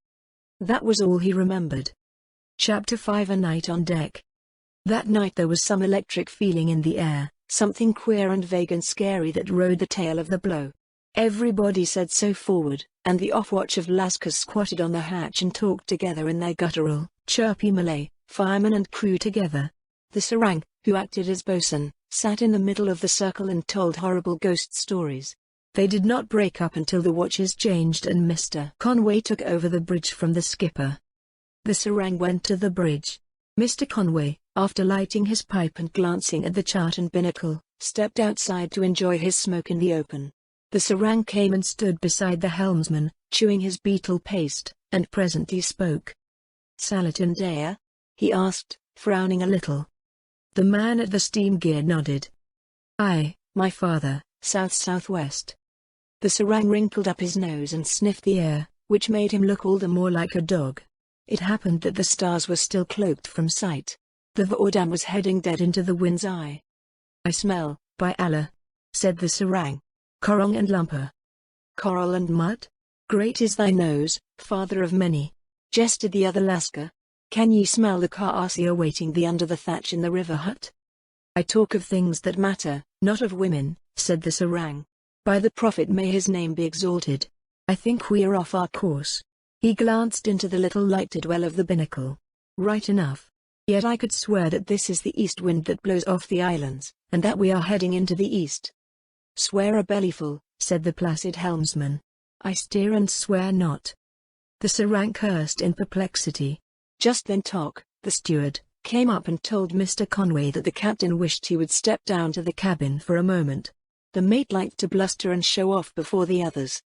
That was all he remembered. Chapter 5: A Night on Deck. That night there was some electric feeling in the air, something queer and vague and scary that rode the tail of the blow. Everybody said so forward, and the off-watch of Lascars squatted on the hatch and talked together in their guttural, chirpy Malay, fireman and crew together. The serang, who acted as bosun, sat in the middle of the circle and told horrible ghost stories. They did not break up until the watches changed and Mr. Conway took over the bridge from the skipper. The serang went to the bridge. Mr. Conway, after lighting his pipe and glancing at the chart and binnacle, stepped outside to enjoy his smoke in the open. The serang came and stood beside the helmsman, chewing his beetle paste, and presently spoke. "Salatin Daya?" he asked, frowning a little. The man at the steam gear nodded. "Aye, my father, south-southwest." The serang wrinkled up his nose and sniffed the air, which made him look all the more like a dog. It happened that the stars were still cloaked from sight. The Voordam was heading dead into the wind's eye. "I smell, by Allah," said the serang. "Coral and lumper." "Coral and mud? Great is thy nose, father of many," jested the other Lascar. "Can ye smell the Carstairs waiting thee under the thatch in the river hut?" "I talk of things that matter, not of women," said the serang. "By the Prophet may his name be exalted. I think we are off our course." He glanced into the little lighted well of the binnacle. "Right enough. Yet I could swear that this is the east wind that blows off the islands, and that we are heading into the east." "Swear a bellyful," said the placid helmsman. "I steer and swear not." The serang cursed in perplexity. Just then Tok, the steward, came up and told Mr. Conway that the captain wished he would step down to the cabin for a moment. The mate liked to bluster and show off before the others.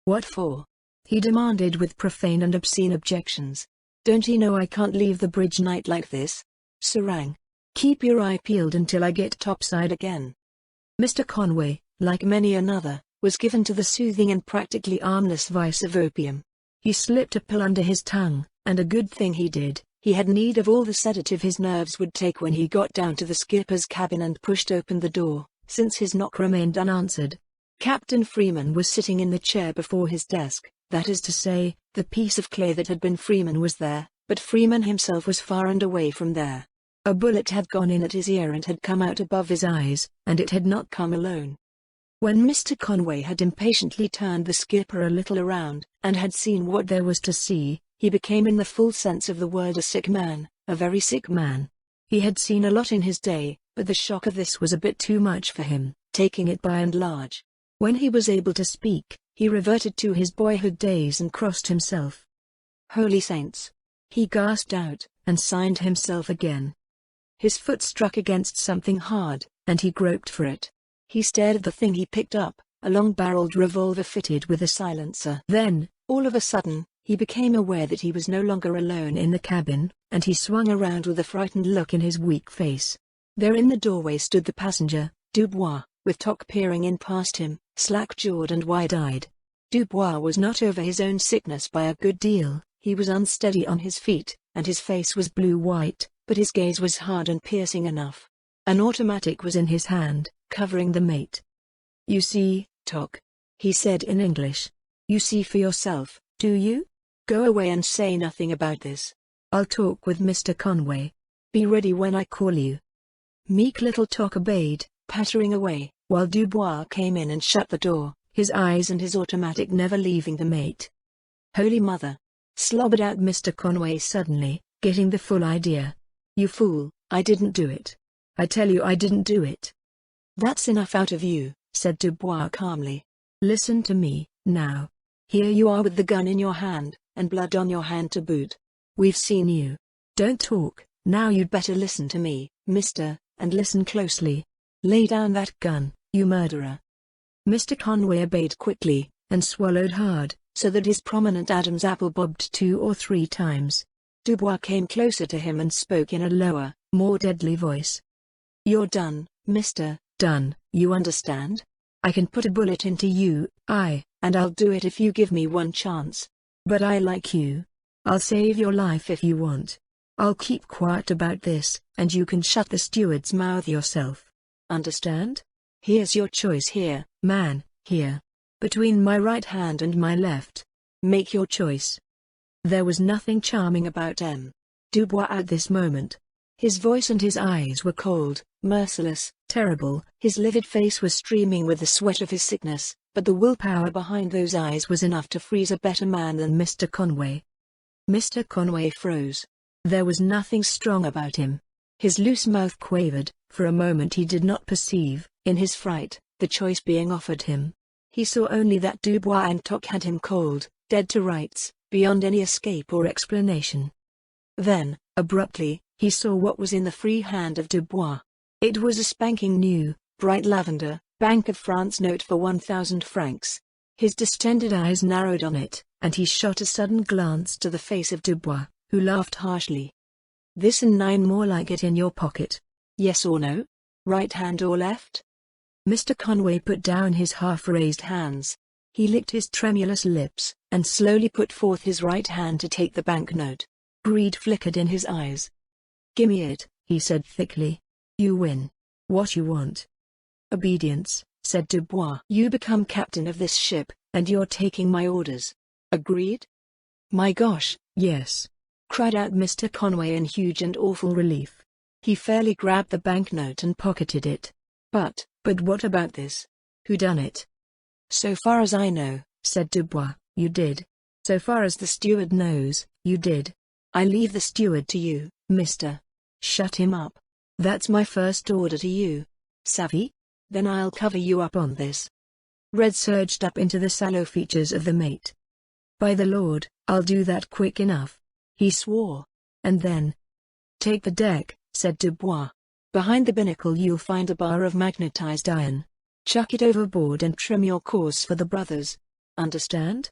"What for?" he demanded with profane and obscene objections. "Don't he know I can't leave the bridge night like this?" "Serang, keep your eye peeled until I get topside again." Mr. Conway, like many another, was given to the soothing and practically harmless vice of opium. He slipped a pill under his tongue, and a good thing he did. He had need of all the sedative his nerves would take when he got down to the skipper's cabin and pushed open the door, since his knock remained unanswered. Captain Freeman was sitting in the chair before his desk. That is to say, the piece of clay that had been Freeman was there, but Freeman himself was far and away from there. A bullet had gone in at his ear and had come out above his eyes, and it had not come alone. When Mr. Conway had impatiently turned the skipper a little around, and had seen what there was to see, he became in the full sense of the word a sick man, a very sick man. He had seen a lot in his day, but the shock of this was a bit too much for him, taking it by and large. When he was able to speak, he reverted to his boyhood days and crossed himself. "Holy saints!" he gasped out, and signed himself again. His foot struck against something hard, and he groped for it. He stared at the thing he picked up, a long-barreled revolver fitted with a silencer. Then, all of a sudden, he became aware that he was no longer alone in the cabin, and he swung around with a frightened look in his weak face. There in the doorway stood the passenger, Dubois, with Tok peering in past him, slack-jawed and wide-eyed. Dubois was not over his own sickness by a good deal. He was unsteady on his feet, and his face was blue-white, but his gaze was hard and piercing enough. An automatic was in his hand, covering the mate. "You see, Tok," he said in English. "You see for yourself, do you? Go away and say nothing about this. I'll talk with Mr. Conway. Be ready when I call you." Meek little Tok obeyed, pattering away, while Dubois came in and shut the door, his eyes and his automatic never leaving the mate. "Holy Mother!" slobbered out Mr. Conway suddenly, getting the full idea. "You fool, I didn't do it. I tell you I didn't do it." "That's enough out of you," said Dubois calmly. "Listen to me, now. Here you are with the gun in your hand, and blood on your hand to boot. We've seen you. Don't talk, now you'd better listen to me, mister, and listen closely. Lay down that gun, you murderer." Mr. Conway obeyed quickly, and swallowed hard, so that his prominent Adam's apple bobbed 2 or 3 times. Dubois came closer to him and spoke in a lower, more deadly voice. "You're done, mister, done, you understand? I can put a bullet into you, and I'll do it if you give me one chance. But I like you. I'll save your life if you want. I'll keep quiet about this, and you can shut the steward's mouth yourself. Understand? Here's your choice here, man, here." Between my right hand and my left. Make your choice. There was nothing charming about M. Dubois at this moment. His voice and his eyes were cold, merciless, terrible. His livid face was streaming with the sweat of his sickness, but the willpower behind those eyes was enough to freeze a better man than Mr. Conway. Mr. Conway froze. There was nothing strong about him. His loose mouth quavered. For a moment he did not perceive, in his fright, the choice being offered him. He saw only that Dubois and Toc had him cold, dead to rights, beyond any escape or explanation. Then, abruptly, he saw what was in the free hand of Dubois. It was a spanking new, bright lavender, Bank of France note for 1,000 francs. His distended eyes narrowed on it, and he shot a sudden glance to the face of Dubois, who laughed harshly. "This and 9 more like it in your pocket. Yes or no? Right hand or left?" Mr. Conway put down his half-raised hands. He licked his tremulous lips, and slowly put forth his right hand to take the banknote. Greed flickered in his eyes. "Gimme it," he said thickly. "You win. What you want?" "Obedience," said Dubois. "You become captain of this ship, and you're taking my orders. Agreed?" "My gosh, yes!" cried out Mr. Conway in huge and awful relief. He fairly grabbed the banknote and pocketed it. But what about this? Who done it?" "So far as I know," said Dubois, "you did. So far as the steward knows, you did. I leave the steward to you, mister. Shut him up. That's my first order to you. Savvy? Then I'll cover you up on this." Red surged up into the sallow features of the mate. "By the Lord, I'll do that quick enough," he swore. And then, "Take the deck," said Dubois. "Behind the binnacle you'll find a bar of magnetized iron. Chuck it overboard and trim your course for the Brothers. Understand?"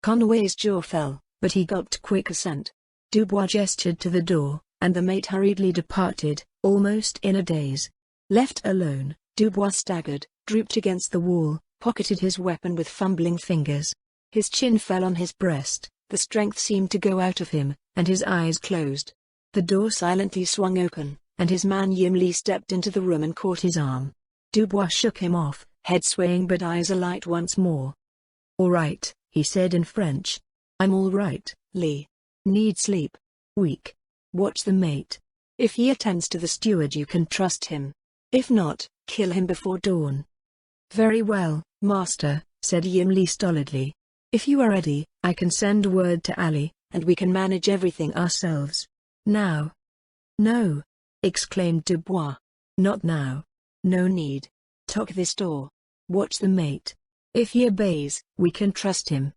Conway's jaw fell, but he gulped quick assent. Dubois gestured to the door, and the mate hurriedly departed, almost in a daze. Left alone, Dubois staggered, drooped against the wall, pocketed his weapon with fumbling fingers. His chin fell on his breast, the strength seemed to go out of him, and his eyes closed. The door silently swung open, and his man Yim Lee stepped into the room and caught his arm. Dubois shook him off, head swaying but eyes alight once more. "All right," he said in French. "I'm all right, Lee. Need sleep. Weak. Watch the mate. If he attends to the steward you can trust him. If not, kill him before dawn." "Very well, master," said Yim Lee stolidly. "If you are ready, I can send word to Ali, and we can manage everything ourselves. Now." "No!" exclaimed Dubois. "Not now. No need. Tock this door. Watch the mate. If he obeys, we can trust him."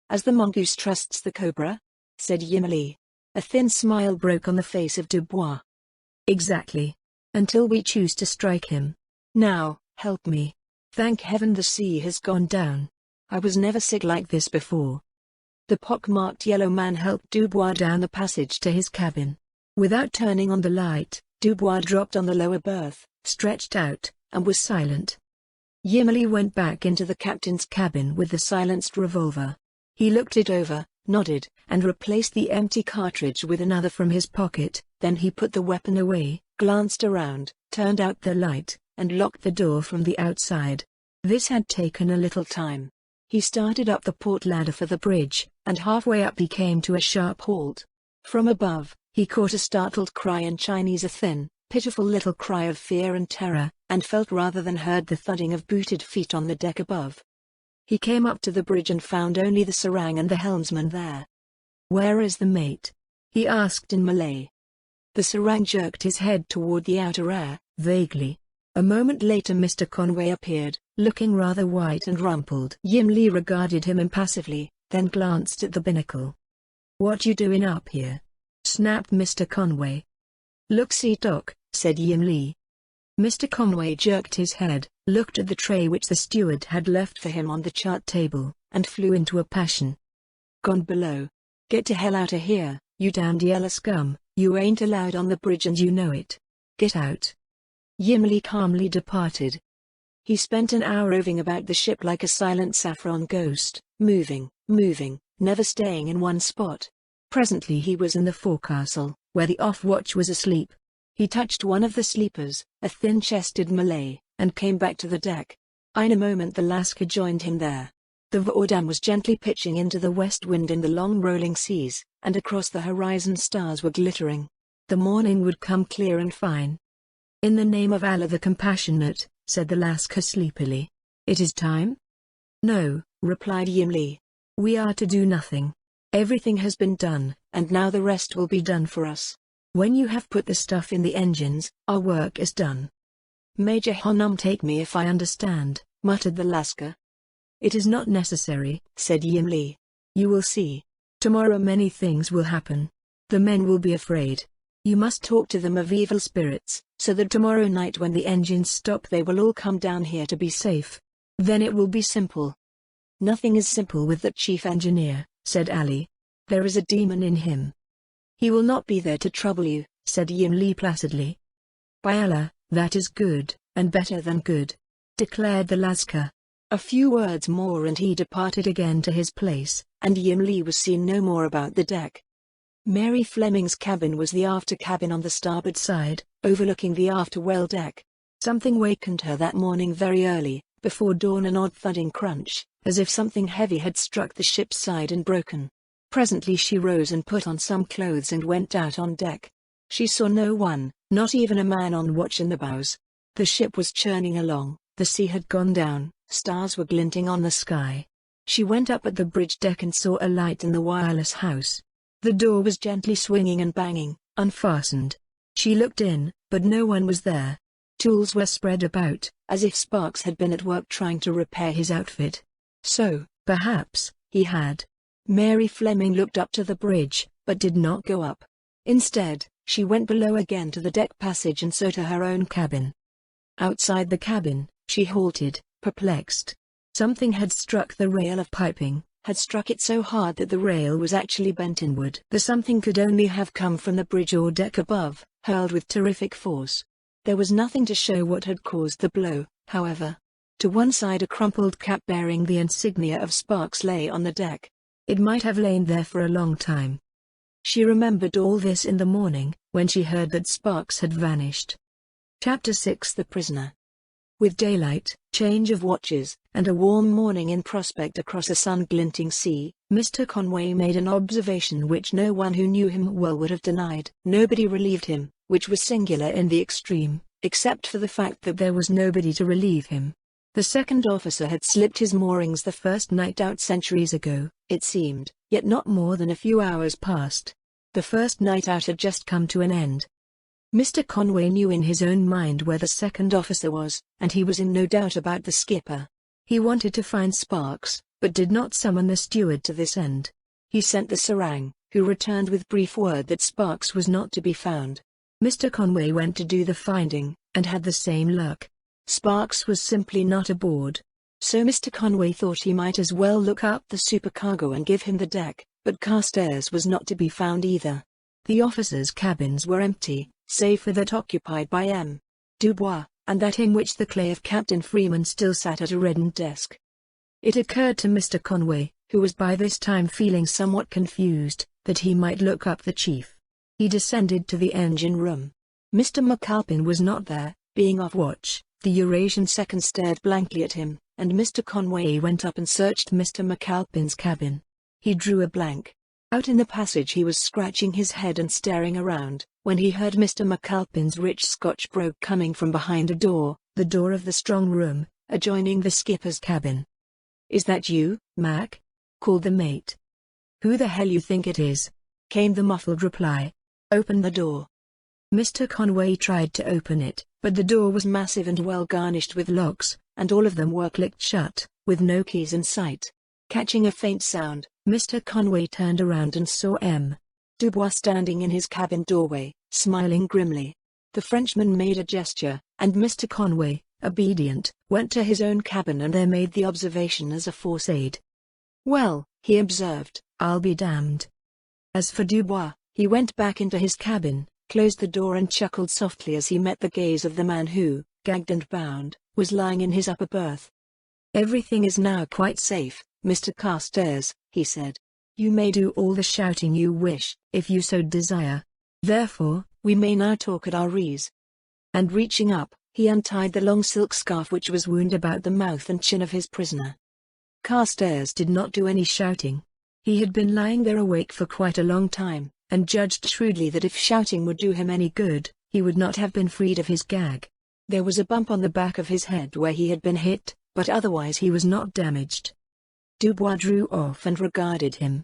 "As the mongoose trusts the cobra?" said Yim Lee. A thin smile broke on the face of Dubois. "Exactly. Until we choose to strike him. Now, help me. Thank heaven the sea has gone down. I was never sick like this before." The pock-marked yellow man helped Dubois down the passage to his cabin. Without turning on the light, Dubois dropped on the lower berth, stretched out, and was silent. Yim Lee went back into the captain's cabin with the silenced revolver. He looked it over, nodded, and replaced the empty cartridge with another from his pocket. Then he put the weapon away, glanced around, turned out the light, and locked the door from the outside. This had taken a little time. He started up the port ladder for the bridge, and halfway up he came to a sharp halt. From above, he caught a startled cry in Chinese, a thin, pitiful little cry of fear and terror, and felt rather than heard the thudding of booted feet on the deck above. He came up to the bridge and found only the serang and the helmsman there. "Where is the mate?" he asked in Malay. The serang jerked his head toward the outer air, vaguely. A moment later Mr. Conway appeared, looking rather white and rumpled. Yim Lee regarded him impassively, then glanced at the binnacle. "What you doing up here?" snapped Mr. Conway. "Look see Doc," said Yim Lee. Mr. Conway jerked his head, looked at the tray which the steward had left for him on the chart table, and flew into a passion. "Gone below. Get to hell outta here, you damned yellow scum, you ain't allowed on the bridge and you know it. Get out." Yim Lee calmly departed. He spent an hour roving about the ship like a silent saffron ghost, moving, never staying in one spot. Presently he was in the forecastle, where the off-watch was asleep. He touched one of the sleepers, a thin-chested Malay, and came back to the deck. In a moment the Lascar joined him there. The Voordam was gently pitching into the west wind in the long rolling seas, and across the horizon stars were glittering. The morning would come clear and fine. "In the name of Allah the Compassionate," said the Lascar sleepily. "It is time?" "No," replied Yimli. "We are to do nothing. Everything has been done, and now the rest will be done for us. When you have put the stuff in the engines, our work is done." "Major Honum, take me if I understand," muttered the Lascar. "It is not necessary," said Yimli. "You will see. Tomorrow many things will happen. The men will be afraid. You must talk to them of evil spirits, so that tomorrow night when the engines stop they will all come down here to be safe. Then it will be simple." "Nothing is simple with the chief engineer," said Ali. "There is a demon in him." "He will not be there to trouble you," said Yimli placidly. "By Allah, that is good, and better than good," declared the Lascar. A few words more and he departed again to his place, and Yimli was seen no more about the deck. Mary Fleming's cabin was the after cabin on the starboard side, overlooking the after well deck. Something wakened her that morning very early, before dawn, an odd thudding crunch, as if something heavy had struck the ship's side and broken. Presently she rose and put on some clothes and went out on deck. She saw no one, not even a man on watch in the bows. The ship was churning along, the sea had gone down, stars were glinting on the sky. She went up at the bridge deck and saw a light in the wireless house. The door was gently swinging and banging, unfastened. She looked in, but no one was there. Tools were spread about, as if Sparks had been at work trying to repair his outfit. So, perhaps, he had. Mary Fleming looked up to the bridge, but did not go up. Instead, she went below again to the deck passage and so to her own cabin. Outside the cabin, she halted, perplexed. Something had struck the rail of piping, had struck it so hard that the rail was actually bent inward. The something could only have come from the bridge or deck above, hurled with terrific force. There was nothing to show what had caused the blow, however. To one side a crumpled cap bearing the insignia of Sparks lay on the deck. It might have lain there for a long time. She remembered all this in the morning, when she heard that Sparks had vanished. Chapter 6 The Prisoner. With daylight, change of watches, and a warm morning in prospect across a sun-glinting sea, Mr. Conway made an observation which no one who knew him well would have denied. Nobody relieved him, which was singular in the extreme, except for the fact that there was nobody to relieve him. The second officer had slipped his moorings the first night out centuries ago, it seemed, yet not more than a few hours passed. The first night out had just come to an end. Mr. Conway knew in his own mind where the second officer was, and he was in no doubt about the skipper. He wanted to find Sparks, but did not summon the steward to this end. He sent the serang, who returned with brief word that Sparks was not to be found. Mr. Conway went to do the finding, and had the same luck. Sparks was simply not aboard. So Mr. Conway thought he might as well look up the supercargo and give him the deck, but Carstairs was not to be found either. The officers' cabins were empty, save for that occupied by M. Dubois, and that in which the clay of Captain Freeman still sat at a reddened desk. It occurred to Mr. Conway, who was by this time feeling somewhat confused, that he might look up the chief. He descended to the engine room. Mr. McAlpin was not there, being off watch. The Eurasian second stared blankly at him, and Mr. Conway went up and searched Mr. McAlpin's cabin. He drew a blank. Out in the passage he was scratching his head and staring around, when he heard Mr. McAlpin's rich Scotch brogue coming from behind a door, the door of the strong room, adjoining the skipper's cabin. "Is that you, Mac?" called the mate. "Who the hell you think it is?" came the muffled reply. "Open the door." Mr. Conway tried to open it, but the door was massive and well garnished with locks, and all of them were clicked shut, with no keys in sight. Catching a faint sound, Mr. Conway turned around and saw M. Dubois standing in his cabin doorway, smiling grimly. The Frenchman made a gesture, and Mr. Conway, obedient, went to his own cabin and there made the observation as a force aid. "Well," he observed, "I'll be damned." As for Dubois, he went back into his cabin, closed the door and chuckled softly as he met the gaze of the man who, gagged and bound, was lying in his upper berth. "Everything is now quite safe, Mr. Carstairs," he said. "You may do all the shouting you wish, if you so desire. Therefore, we may now talk at our ease." And reaching up, He untied the long silk scarf which was wound about the mouth and chin of his prisoner. Carstairs did not do any shouting. He had been lying there awake for quite a long time, and judged shrewdly that if shouting would do him any good, he would not have been freed of his gag. There was a bump on the back of his head where he had been hit, but otherwise he was not damaged. Dubois drew off and regarded him.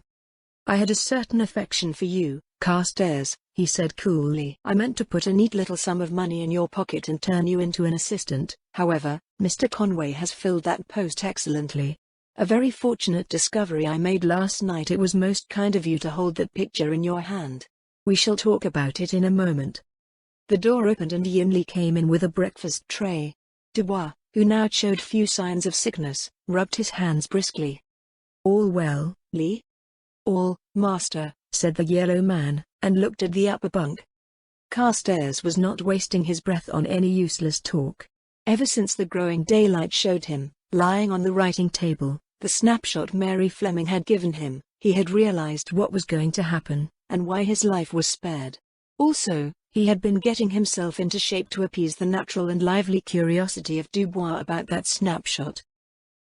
"I had a certain affection for you, Carstairs," he said coolly. "I meant to put a neat little sum of money in your pocket and turn you into an assistant. However, Mr. Conway has filled that post excellently. A very fortunate discovery I made last night. It was most kind of you to hold that picture in your hand. We shall talk about it in a moment." The door opened and Yin came in with a breakfast tray. Dubois, who now showed few signs of sickness, rubbed his hands briskly. "All well, Li?" "All, master," said the yellow man, and looked at the upper bunk. Carstairs was not wasting his breath on any useless talk. Ever since the growing daylight showed him, lying on the writing table, the snapshot Mary Fleming had given him, he had realized what was going to happen, and why his life was spared. Also, he had been getting himself into shape to appease the natural and lively curiosity of Dubois about that snapshot.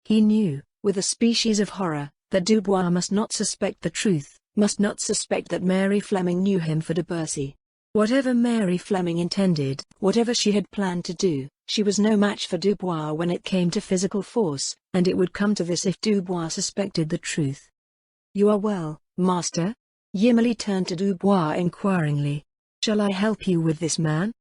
He knew, with a species of horror, that Dubois must not suspect the truth, must not suspect that Mary Fleming knew him for de Bercy. Whatever Mary Fleming intended, whatever she had planned to do, she was no match for Dubois when it came to physical force, and it would come to this if Dubois suspected the truth. "You are well, master?" Yimeli turned to Dubois inquiringly. "Shall I help you with this man?"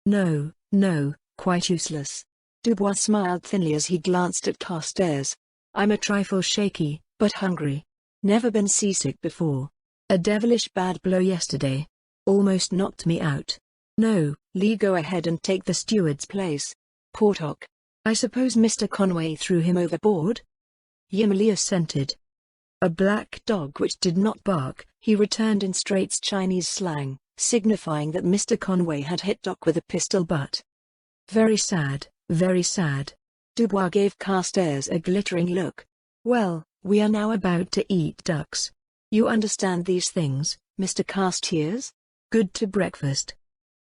"No, no, quite useless." Dubois smiled thinly as he glanced at Carstairs. "I'm a trifle shaky, but hungry. Never been seasick before. A devilish bad blow yesterday. Almost knocked me out. No, Lee, go ahead and take the steward's place. Portok. I suppose Mr. Conway threw him overboard?" Yimeli assented. "A black dog which did not bark," he returned in straight Chinese slang, signifying that Mr. Conway had hit Doc with a pistol butt. "Very sad, very sad." Dubois gave Carstairs a glittering look. "Well, we are now about to eat ducks. You understand these things, Mr. Carstairs? Good to breakfast."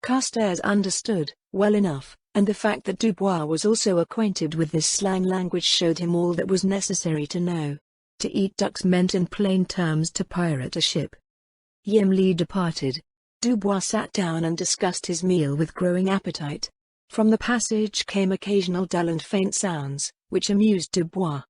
Carstairs understood, well enough, and the fact that Dubois was also acquainted with this slang language showed him all that was necessary to know. To eat ducks meant in plain terms to pirate a ship. Yimli departed. Dubois sat down and discussed his meal with growing appetite. From the passage came occasional dull and faint sounds, which amused Dubois.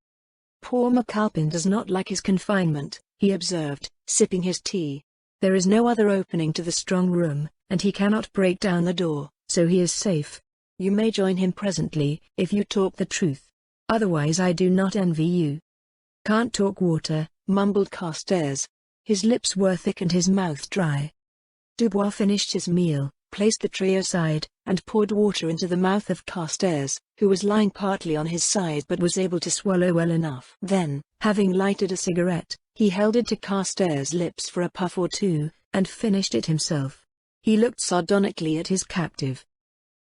"Poor McAlpin does not like his confinement," he observed, sipping his tea. "There is no other opening to the strong room, and he cannot break down the door, so he is safe. You may join him presently, if you talk the truth. Otherwise I do not envy you." "Can't talk water," mumbled Carstairs. His lips were thick and his mouth dry. Dubois finished his meal, placed the tray aside, and poured water into the mouth of Carstairs, who was lying partly on his side but was able to swallow well enough. Then, having lighted a cigarette, he held it to Carstairs' lips for a puff or two, and finished it himself. He looked sardonically at his captive.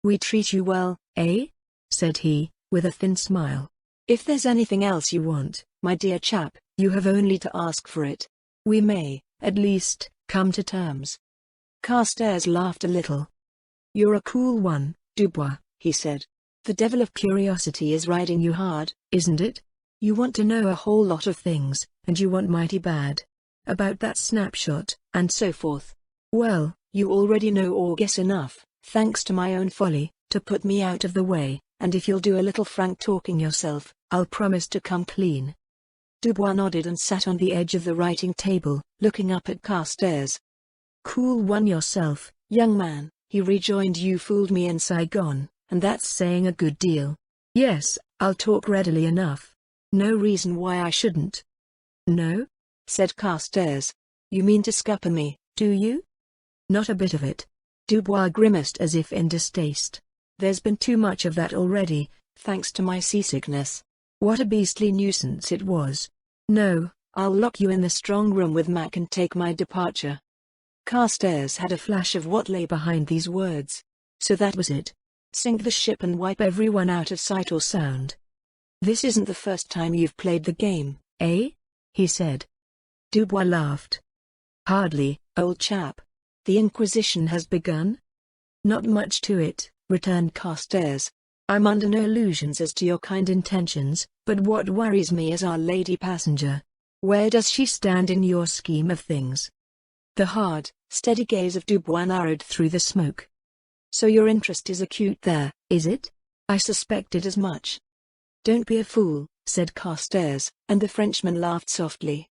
"We treat you well, eh?" said he, with a thin smile. "If there's anything else you want, my dear chap, you have only to ask for it. We may, at least, come to terms." Carstairs laughed a little. "You're a cool one, Dubois," he said. "The devil of curiosity is riding you hard, isn't it? You want to know a whole lot of things, and you want mighty bad. About that snapshot, and so forth. Well, you already know or guess enough, thanks to my own folly, to put me out of the way, and if you'll do a little frank talking yourself, I'll promise to come clean." Dubois nodded and sat on the edge of the writing table, looking up at Carstairs. "Cool one yourself, young man," he rejoined. "You fooled me in Saigon, and that's saying a good deal. Yes, I'll talk readily enough. No reason why I shouldn't." "No?" said Carstairs. "You mean to scupper me, do you?" "Not a bit of it." Dubois grimaced as if in distaste. "There's been too much of that already, thanks to my seasickness. What a beastly nuisance it was. No, I'll lock you in the strong room with Mac and take my departure." Carstairs had a flash of what lay behind these words. So that was it. Sink the ship and wipe everyone out of sight or sound. "This isn't the first time you've played the game, eh?" he said. Dubois laughed. "Hardly, old chap. The Inquisition has begun?" "Not much to it, returned Carstairs. I'm under no illusions as to your kind intentions, but what worries me is our lady passenger. Where does she stand in your scheme of things? The hard, steady gaze of Dubois narrowed through the smoke. So your interest is acute there, is it? I suspected as much. Don't be a fool, said Carstairs, and the Frenchman laughed softly.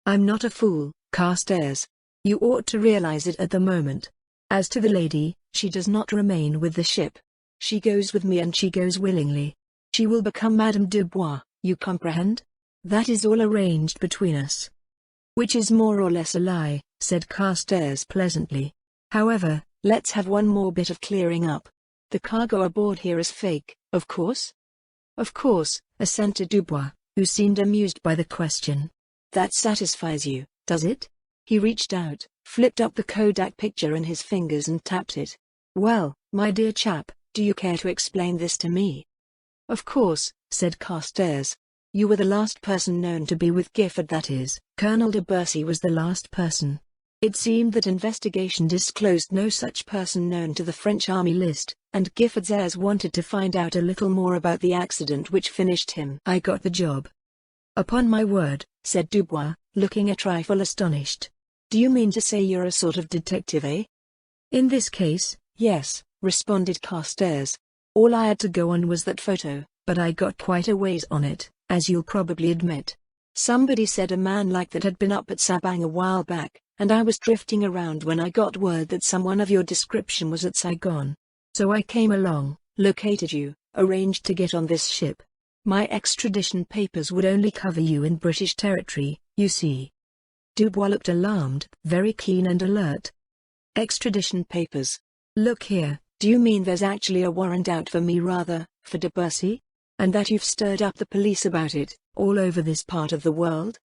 I'm not a fool, Carstairs. You ought to realize it at the moment. As to the lady, she does not remain with the ship. She goes with me and she goes willingly. She will become Madame Dubois, you comprehend? That is all arranged between us. Which is more or less a lie, said Carstairs pleasantly. However, let's have one more bit of clearing up. The cargo aboard here is fake, of course? Of course, assented Dubois, who seemed amused by the question. That satisfies you, does it? He reached out, flipped up the Kodak picture in his fingers and tapped it. Well, my dear chap, do you care to explain this to me? Of course, said Carstairs. You were the last person known to be with Gifford, that is, Colonel de Bercy was the last person. It seemed that investigation disclosed no such person known to the French army list, and Gifford's heirs wanted to find out a little more about the accident which finished him. I got the job. Upon my word, said Dubois, looking a trifle astonished. Do you mean to say you're a sort of detective, eh? In this case, yes, responded Carstairs. All I had to go on was that photo, but I got quite a ways on it, as you'll probably admit. Somebody said a man like that had been up at Sabang a while back, and I was drifting around when I got word that someone of your description was at Saigon. So I came along, located you, arranged to get on this ship. My extradition papers would only cover you in British territory, you see. Dubois looked alarmed, very keen and alert. Extradition papers? Look here, do you mean there's actually a warrant out for me rather, for de Bercy? And that you've stirred up the police about it, all over this part of the world?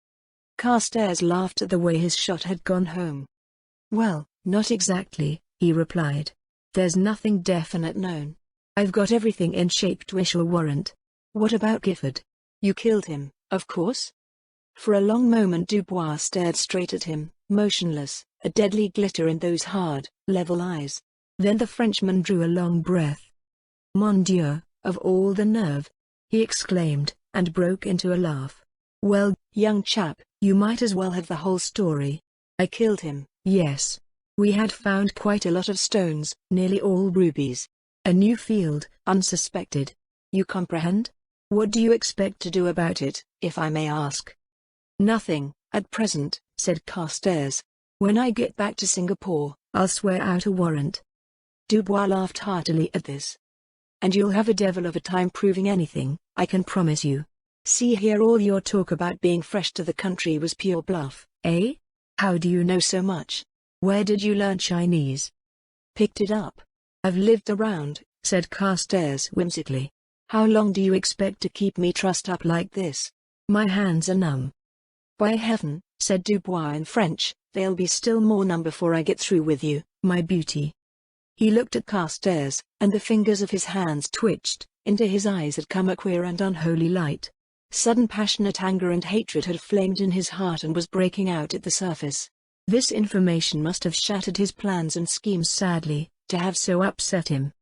Carstairs laughed at the way his shot had gone home. Well, not exactly, he replied. There's nothing definite known. I've got everything in shape to issue a warrant. What about Gifford? You killed him, of course? For a long moment Dubois stared straight at him, motionless, a deadly glitter in those hard, level eyes. Then the Frenchman drew a long breath. Mon Dieu, of all the nerve! He exclaimed, and broke into a laugh. Well, young chap, you might as well have the whole story. I killed him, yes. We had found quite a lot of stones, nearly all rubies. A new field, unsuspected. You comprehend? What do you expect to do about it, if I may ask? Nothing, at present, said Carstairs. When I get back to Singapore, I'll swear out a warrant. Dubois laughed heartily at this. And you'll have a devil of a time proving anything, I can promise you. See here, all your talk about being fresh to the country was pure bluff, eh? How do you know so much? Where did you learn Chinese? Picked it up. I've lived around, said Carstairs whimsically. How long do you expect to keep me trussed up like this? My hands are numb. By heaven, said Dubois in French, they'll be still more numb before I get through with you, my beauty. He looked at Carstairs, and the fingers of his hands twitched. Into his eyes had come a queer and unholy light. Sudden passionate anger and hatred had flamed in his heart and was breaking out at the surface. This information must have shattered his plans and schemes sadly, to have so upset him.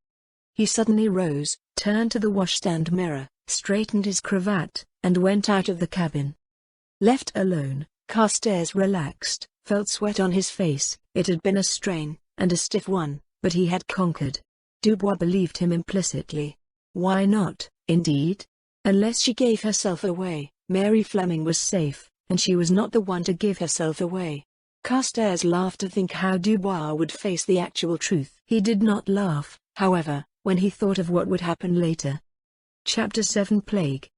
He suddenly rose, turned to the washstand mirror, straightened his cravat, and went out of the cabin. Left alone, Carstairs relaxed, felt sweat on his face. It had been a strain, and a stiff one, but he had conquered. Dubois believed him implicitly. Why not, indeed? Unless she gave herself away, Mary Fleming was safe, and she was not the one to give herself away. Carstairs laughed to think how Dubois would face the actual truth. He did not laugh, however, when he thought of what would happen later. Chapter 7 Plague.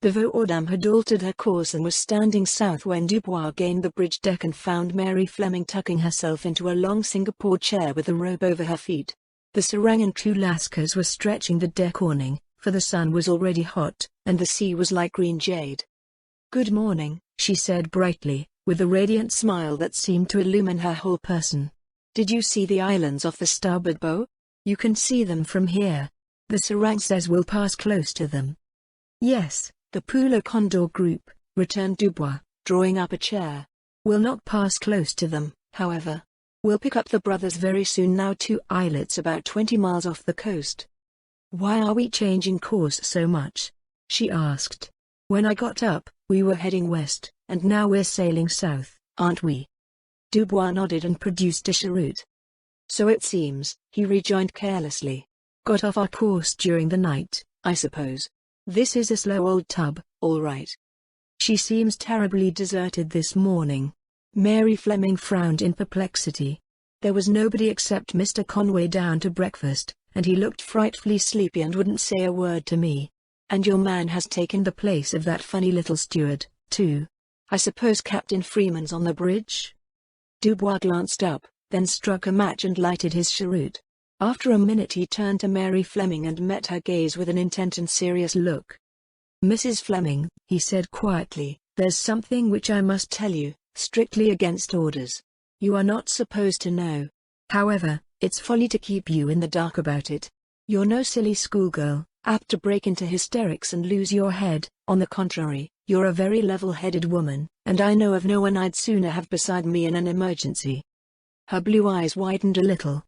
The Voordam had altered her course and was standing south when Dubois gained the bridge deck and found Mary Fleming tucking herself into a long Singapore chair with a robe over her feet. The Serang and two Lascars were stretching the deck awning, for the sun was already hot, and the sea was like green jade. "Good morning," she said brightly, with a radiant smile that seemed to illumine her whole person. "Did you see the islands off the starboard bow? You can see them from here. The Serang says we'll pass close to them." "Yes, the Pulo Condor group," returned Dubois, drawing up a chair. "We'll not pass close to them, however. We'll pick up the brothers very soon now. 2 islets about 20 miles off the coast. Why are we changing course so much? She asked. When I got up, we were heading west, and now we're sailing south, aren't we? Dubois nodded and produced a cheroot. So it seems, he rejoined carelessly. Got off our course during the night, I suppose. This is a slow old tub, all right. She seems terribly deserted this morning. Mary Fleming frowned in perplexity. There was nobody except Mr. Conway down to breakfast, and he looked frightfully sleepy and wouldn't say a word to me. And your man has taken the place of that funny little steward, too. I suppose Captain Freeman's on the bridge? Dubois glanced up, then struck a match and lighted his cheroot. After a minute he turned to Mary Fleming and met her gaze with an intent and serious look. Mrs. Fleming, he said quietly, there's something which I must tell you, strictly against orders. You are not supposed to know. However, it's folly to keep you in the dark about it. You're no silly schoolgirl, apt to break into hysterics and lose your head. On the contrary, you're a very level-headed woman, and I know of no one I'd sooner have beside me in an emergency. Her blue eyes widened a little.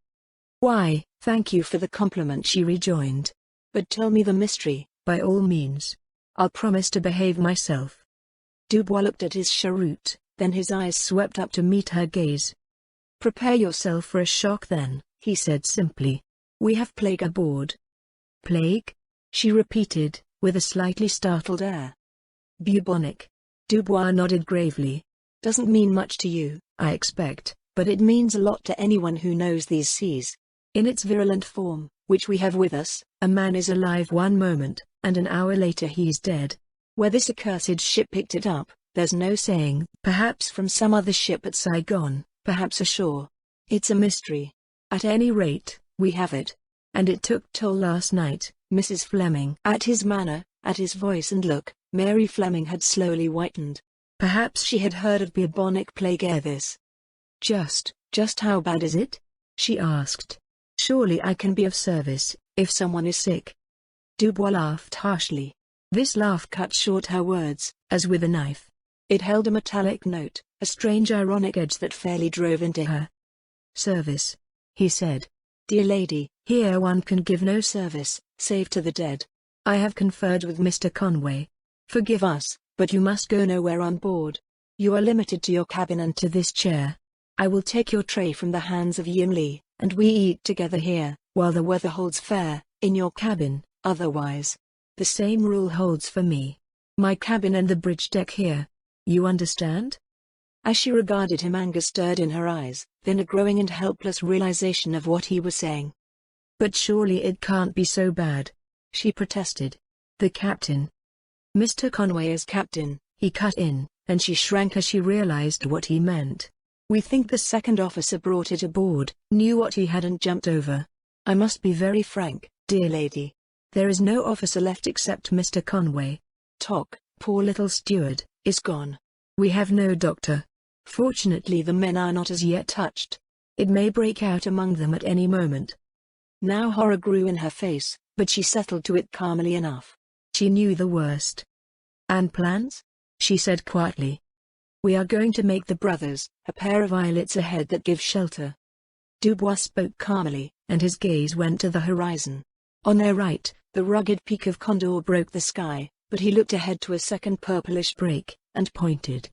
Why, thank you for the compliment, she rejoined. But tell me the mystery, by all means. I'll promise to behave myself. Dubois looked at his cheroot, then his eyes swept up to meet her gaze. Prepare yourself for a shock then, he said simply. We have plague aboard. Plague? She repeated, with a slightly startled air. Bubonic. Dubois nodded gravely. Doesn't mean much to you, I expect, but it means a lot to anyone who knows these seas. In its virulent form, which we have with us, a man is alive one moment, and an hour later he's dead. Where this accursed ship picked it up, there's no saying, perhaps from some other ship at Saigon, perhaps ashore. It's a mystery. At any rate, we have it. And it took toll last night, Mrs. Fleming. At his manner, at his voice and look, Mary Fleming had slowly whitened. Perhaps she had heard of bubonic plague ere this. Just how bad is it? She asked. Surely I can be of service, if someone is sick. Dubois laughed harshly. This laugh cut short her words, as with a knife. It held a metallic note, a strange ironic edge that fairly drove into her. Service, he said. Dear lady, here one can give no service, save to the dead. I have conferred with Mr. Conway. Forgive us, but you must go nowhere on board. You are limited to your cabin and to this chair. I will take your tray from the hands of Yim Lee, and we eat together here, while the weather holds fair, in your cabin, otherwise. The same rule holds for me. My cabin and the bridge deck here. You understand? As she regarded him, anger stirred in her eyes, then a growing and helpless realization of what he was saying. But surely it can't be so bad, she protested. The captain. Mr. Conway is captain, he cut in, and she shrank as she realized what he meant. We think the second officer brought it aboard, knew what he had and jumped over. I must be very frank, dear lady. There is no officer left except Mr. Conway. Tock, poor little steward, is gone. We have no doctor. Fortunately the men are not as yet touched. It may break out among them at any moment. Now horror grew in her face, but she settled to it calmly enough. She knew the worst. And plans? She said quietly. We are going to make the brothers a pair of islets ahead that give shelter. Dubois spoke calmly, and his gaze went to the horizon. On their right, the rugged peak of Condor broke the sky, but he looked ahead to a second purplish break, and pointed.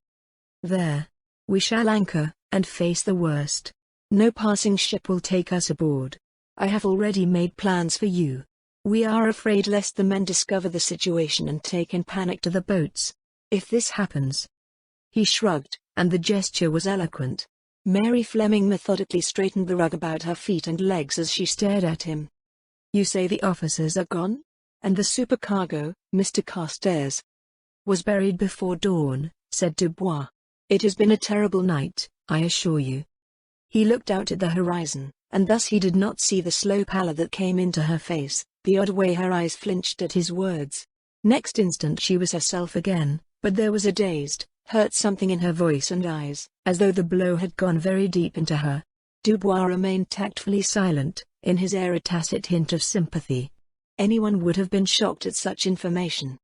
There. We shall anchor, and face the worst. No passing ship will take us aboard. I have already made plans for you. We are afraid lest the men discover the situation and take in panic to the boats. If this happens. He shrugged, and the gesture was eloquent. Mary Fleming methodically straightened the rug about her feet and legs as she stared at him. You say the officers are gone? And the supercargo, Mr. Carstairs? Was buried before dawn, said Dubois. It has been a terrible night, I assure you. He looked out at the horizon, and thus he did not see the slow pallor that came into her face, the odd way her eyes flinched at his words. Next instant she was herself again, but there was a dazed, hurt something in her voice and eyes, as though the blow had gone very deep into her. Dubois remained tactfully silent, in his air a tacit hint of sympathy. Anyone would have been shocked at such information.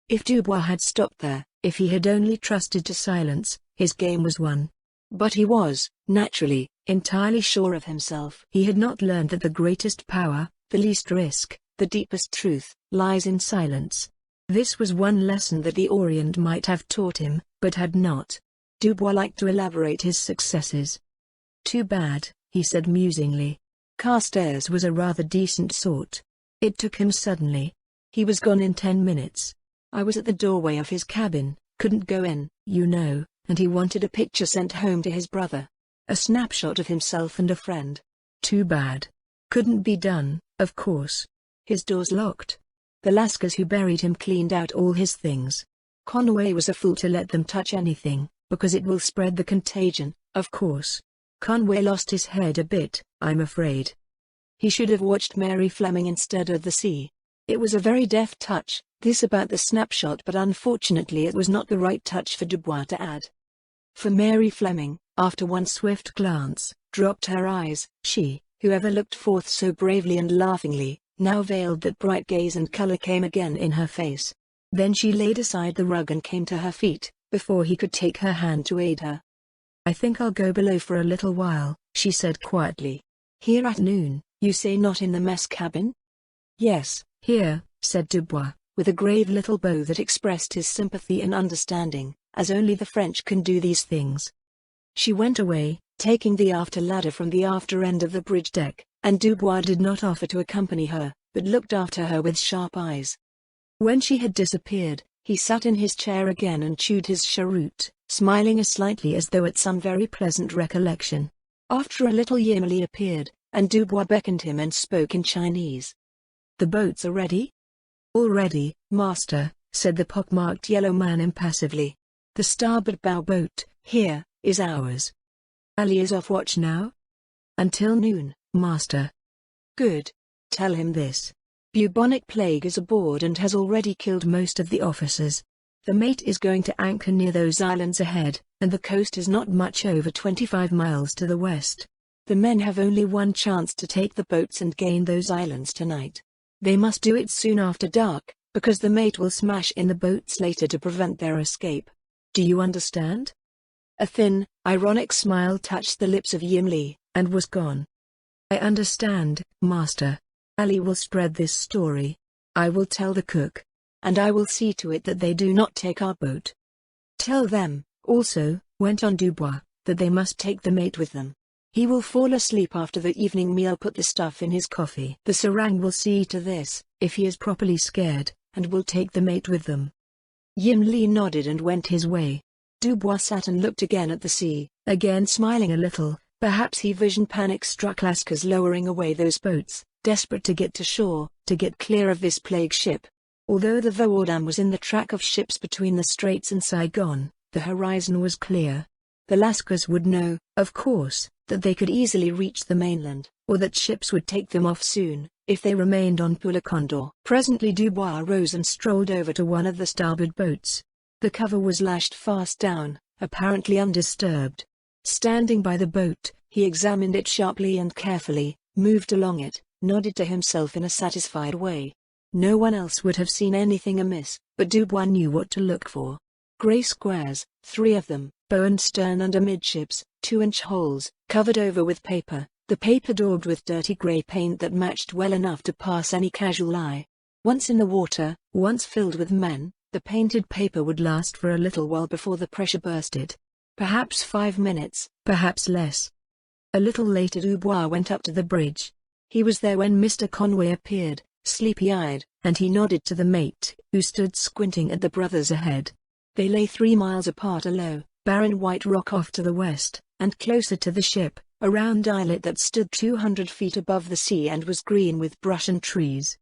If Dubois had stopped there, if he had only trusted to silence, his game was won. But he was, naturally, entirely sure of himself. He had not learned that the greatest power, the least risk, the deepest truth, lies in silence. This was one lesson that the Orient might have taught him, but had not. Dubois liked to elaborate his successes. "Too bad," he said musingly. Carstairs was a rather decent sort. It took him suddenly. He was gone in 10 minutes. I was at the doorway of his cabin, couldn't go in, you know, and he wanted a picture sent home to his brother. A snapshot of himself and a friend. Too bad. Couldn't be done, of course. His door's locked. The Lascars who buried him cleaned out all his things. Conway was a fool to let them touch anything, because it will spread the contagion, of course. Conway lost his head a bit, I'm afraid. He should have watched Mary Fleming instead of the sea. It was a very deft touch, this about the snapshot, but unfortunately it was not the right touch for Dubois to add. For Mary Fleming, after one swift glance, dropped her eyes. She, who ever looked forth so bravely and laughingly, now veiled that bright gaze, and color came again in her face. Then she laid aside the rug and came to her feet, before he could take her hand to aid her. "I think I'll go below for a little while," she said quietly. "Here at noon, you say? Not in the mess cabin?" "Yes, here," said Dubois, with a grave little bow that expressed his sympathy and understanding, as only the French can do these things. She went away, taking the after ladder from the after end of the bridge deck, and Dubois did not offer to accompany her, but looked after her with sharp eyes. When she had disappeared, he sat in his chair again and chewed his cheroot, smiling as slightly as though at some very pleasant recollection. After a little Yimli appeared, and Dubois beckoned him and spoke in Chinese. "The boats are ready?" "All ready, master," said the pockmarked yellow man impassively. "The starboard bow boat, here, is ours." "Ali is off watch now?" "Until noon, master." "Good. Tell him this. Bubonic plague is aboard and has already killed most of the officers. The mate is going to anchor near those islands ahead, and the coast is not much over 25 miles to the west. The men have only one chance to take the boats and gain those islands tonight. They must do it soon after dark, because the mate will smash in the boats later to prevent their escape. Do you understand?" A thin, ironic smile touched the lips of Yimli, and was gone. "I understand, master. Ali will spread this story. I will tell the cook. And I will see to it that they do not take our boat. Tell them, also," went on Dubois, "that they must take the mate with them. He will fall asleep after the evening meal. Put the stuff in his coffee. The serang will see to this, if he is properly scared, and will take the mate with them." Yimli nodded and went his way. Dubois sat and looked again at the sea, again smiling a little. Perhaps he visioned panic-struck Lascars lowering away those boats, desperate to get to shore, to get clear of this plague ship. Although the Voordam was in the track of ships between the straits and Saigon, the horizon was clear. The Lascars would know, of course, that they could easily reach the mainland, or that ships would take them off soon, if they remained on Pula Condor. Presently Dubois rose and strolled over to one of the starboard boats. The cover was lashed fast down, apparently undisturbed. Standing by the boat, he examined it sharply and carefully, moved along it, nodded to himself in a satisfied way. No one else would have seen anything amiss, but Dubois knew what to look for. Grey squares, 3 of them, bow and stern and amidships, 2-inch holes, covered over with paper, the paper daubed with dirty grey paint that matched well enough to pass any casual eye. Once in the water, once filled with men, the painted paper would last for a little while before the pressure bursted. Perhaps 5 minutes, perhaps less. A little later Dubois went up to the bridge. He was there when Mr. Conway appeared, sleepy-eyed, and he nodded to the mate, who stood squinting at the brothers ahead. They lay 3 miles apart, a low, barren white rock off to the west, and closer to the ship, a round islet that stood 200 feet above the sea and was green with brush and trees.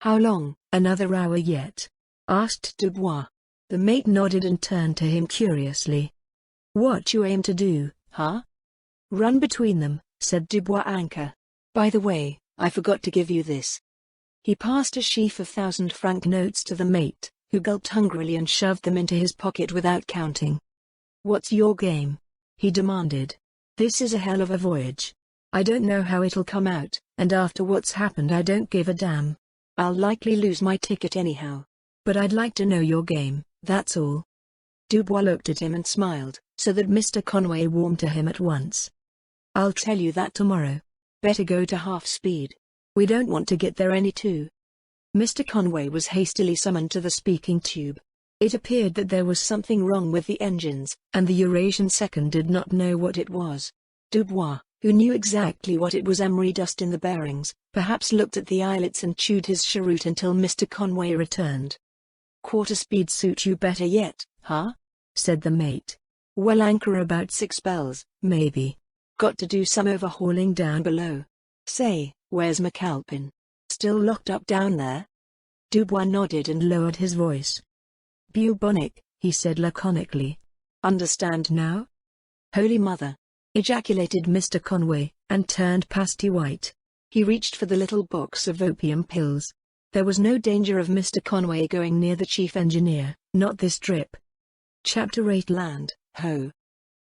"How long?" "Another hour yet," asked Dubois. The mate nodded and turned to him curiously. "What you aim to do, huh?" "Run between them," said Dubois. "Anchor. By the way, I forgot to give you this." He passed a sheaf of 1,000-franc notes to the mate, who gulped hungrily and shoved them into his pocket without counting. "What's your game?" he demanded. "This is a hell of a voyage. I don't know how it'll come out, and after what's happened I don't give a damn. I'll likely lose my ticket anyhow. But I'd like to know your game, that's all." Dubois looked at him and smiled, so that Mr. Conway warmed to him at once. I'll tell you that tomorrow. Better go to half speed. We don't want to get there any too. Mr. Conway was hastily summoned to the speaking tube. It appeared that there was something wrong with the engines, and the Eurasian second did not know what it was. Dubois, who knew exactly what it was, emery dust in the bearings, perhaps looked at the eyelets and chewed his cheroot until Mr. Conway returned. "Quarter speed suit you better yet, huh?" said the mate. "Well, anchor about 6 bells, maybe. Got to do some overhauling down below. Say, where's McAlpin? Still locked up down there?" Dubois nodded and lowered his voice. "Bubonic," he said laconically. "Understand now?" "Holy Mother!" ejaculated Mr. Conway, and turned pasty white. He reached for the little box of opium pills. There was no danger of Mr. Conway going near the chief engineer, not this trip. Chapter 8 Land, Ho!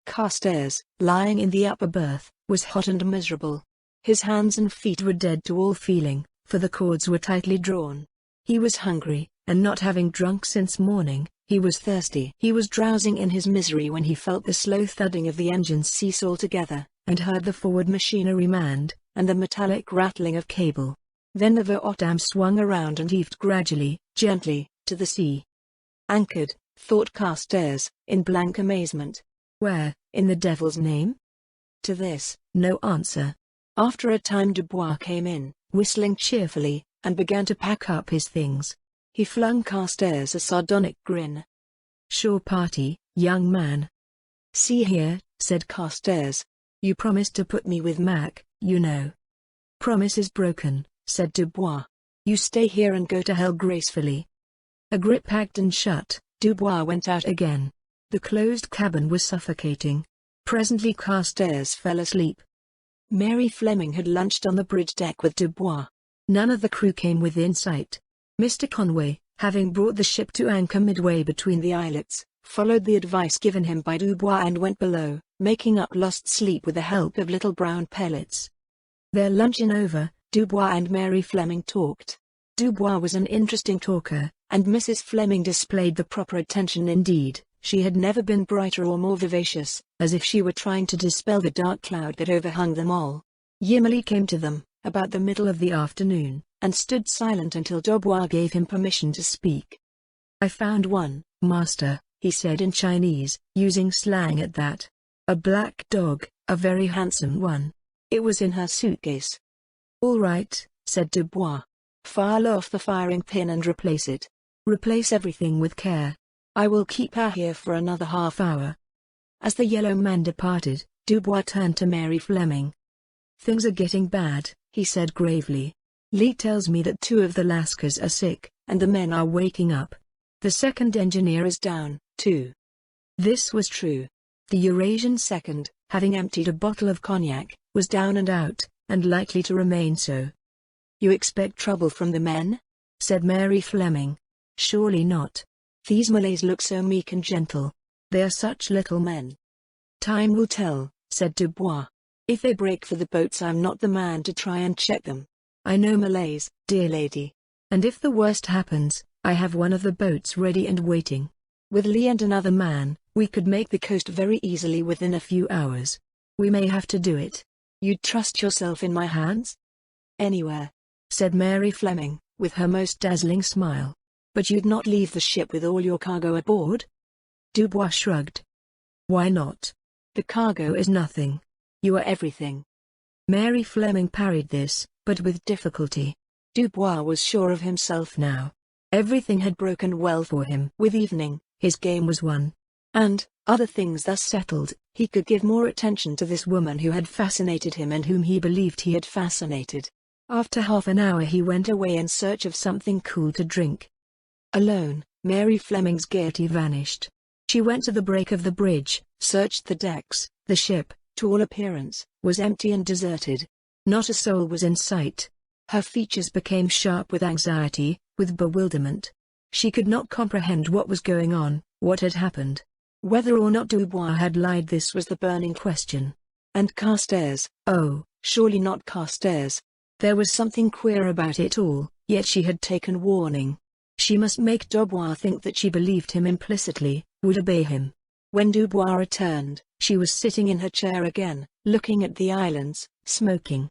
Carstairs, lying in the upper berth, was hot and miserable. His hands and feet were dead to all feeling, for the cords were tightly drawn. He was hungry, and not having drunk since morning, he was thirsty. He was drowsing in his misery when he felt the slow thudding of the engines cease altogether, and heard the forward machinery manned, and the metallic rattling of cable. Then the Voordam swung around and heaved gradually, gently, to the sea. "Anchored," thought Carstairs, in blank amazement. "Where, in the devil's name?" To this, no answer. After a time Dubois came in, whistling cheerfully, and began to pack up his things. He flung Carstairs a sardonic grin. "Shore party, young man." "See here," said Carstairs. "You promised to put me with Mac, you know." "Promise is broken," said Dubois. "You stay here and go to hell gracefully." A grip packed and shut, Dubois went out again. The closed cabin was suffocating. Presently Carstairs fell asleep. Mary Fleming had lunched on the bridge deck with Dubois. None of the crew came within sight. Mr. Conway, having brought the ship to anchor midway between the islets, followed the advice given him by Dubois and went below, making up lost sleep with the help of little brown pellets. Their luncheon over, Dubois and Mary Fleming talked. Dubois was an interesting talker, and Mrs. Fleming displayed the proper attention indeed. She had never been brighter or more vivacious, as if she were trying to dispel the dark cloud that overhung them all. Yimley came to them, about the middle of the afternoon, and stood silent until Dubois gave him permission to speak. "I found one, master," he said in Chinese, using slang at that. "A black dog, a very handsome one. It was in her suitcase." "All right," said Dubois. "File off the firing pin and replace it. Replace everything with care. I will keep her here for another half hour." As the yellow man departed, Dubois turned to Mary Fleming. "Things are getting bad," he said gravely. "Lee tells me that 2 of the Lascars are sick, and the men are waking up. The second engineer is down, too." This was true. The Eurasian second, having emptied a bottle of cognac, was down and out, and likely to remain so. "You expect trouble from the men?" said Mary Fleming. "Surely not. These Malays look so meek and gentle. They are such little men." "Time will tell," said Dubois. "If they break for the boats, I'm not the man to try and check them. I know Malays, dear lady. And if the worst happens, I have one of the boats ready and waiting. With Lee and another man, we could make the coast very easily within a few hours. We may have to do it. You'd trust yourself in my hands?" "Anywhere," said Mary Fleming, with her most dazzling smile. "But you'd not leave the ship with all your cargo aboard?" Dubois shrugged. "Why not? The cargo is nothing. You are everything." Mary Fleming parried this, but with difficulty. Dubois was sure of himself now. Everything had broken well for him. With evening, his game was won. And, other things thus settled, he could give more attention to this woman who had fascinated him and whom he believed he had fascinated. After half an hour he went away in search of something cool to drink. Alone, Mary Fleming's gaiety vanished. She went to the break of the bridge, searched the decks. The ship, to all appearance, was empty and deserted. Not a soul was in sight. Her features became sharp with anxiety, with bewilderment. She could not comprehend what was going on, what had happened. Whether or not Dubois had lied, this was the burning question. And Carstairs, oh, surely not Carstairs. There was something queer about it all, yet she had taken warning. She must make Dubois think that she believed him implicitly, would obey him. When Dubois returned, She was sitting in her chair again, looking at the islands, smoking.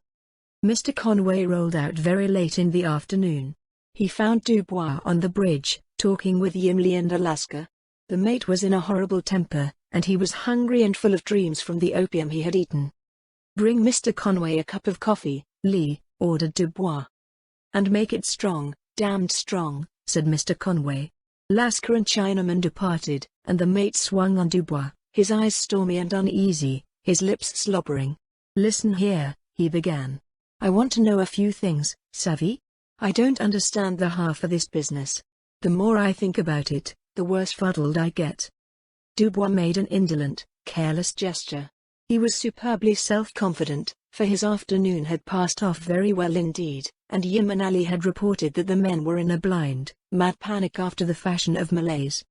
Mr. Conway rolled out very late in the afternoon. He found Dubois on the bridge, talking with Yimli and Alaska. The mate was in a horrible temper, and he was hungry and full of dreams from the opium he had eaten. "Bring Mr. Conway a cup of coffee, Lee," ordered Dubois. "And make it strong, damned strong," said Mr. Conway. Lasker and Chinaman departed, and the mate swung on Dubois, his eyes stormy and uneasy, his lips slobbering. "Listen here," he began. "I want to know a few things, savvy? I don't understand the half of this business. The more I think about it, the worse fuddled I get." Dubois made an indolent, careless gesture. He was superbly self-confident, for his afternoon had passed off very well indeed, and Yim and Ali had reported that the men were in a blind, mad panic after the fashion of Malays.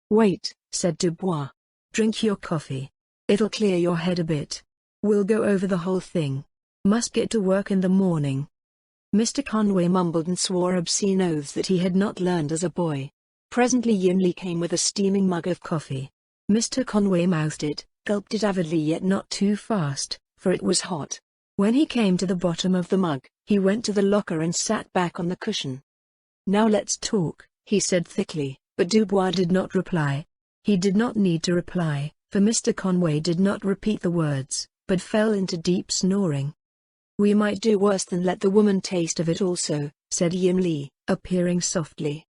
"Wait," said Dubois. "Drink your coffee. It'll clear your head a bit. We'll go over the whole thing. Must get to work in the morning." Mr. Conway mumbled and swore obscene oaths that he had not learned as a boy. Presently Yimli came with a steaming mug of coffee. Mr. Conway mouthed it, gulped it avidly yet not too fast, for it was hot. When he came to the bottom of the mug, he went to the locker and sat back on the cushion. "Now let's talk," he said thickly, but Dubois did not reply. He did not need to reply, for Mr. Conway did not repeat the words, but fell into deep snoring. "We might do worse than let the woman taste of it also," said Yimli, appearing softly.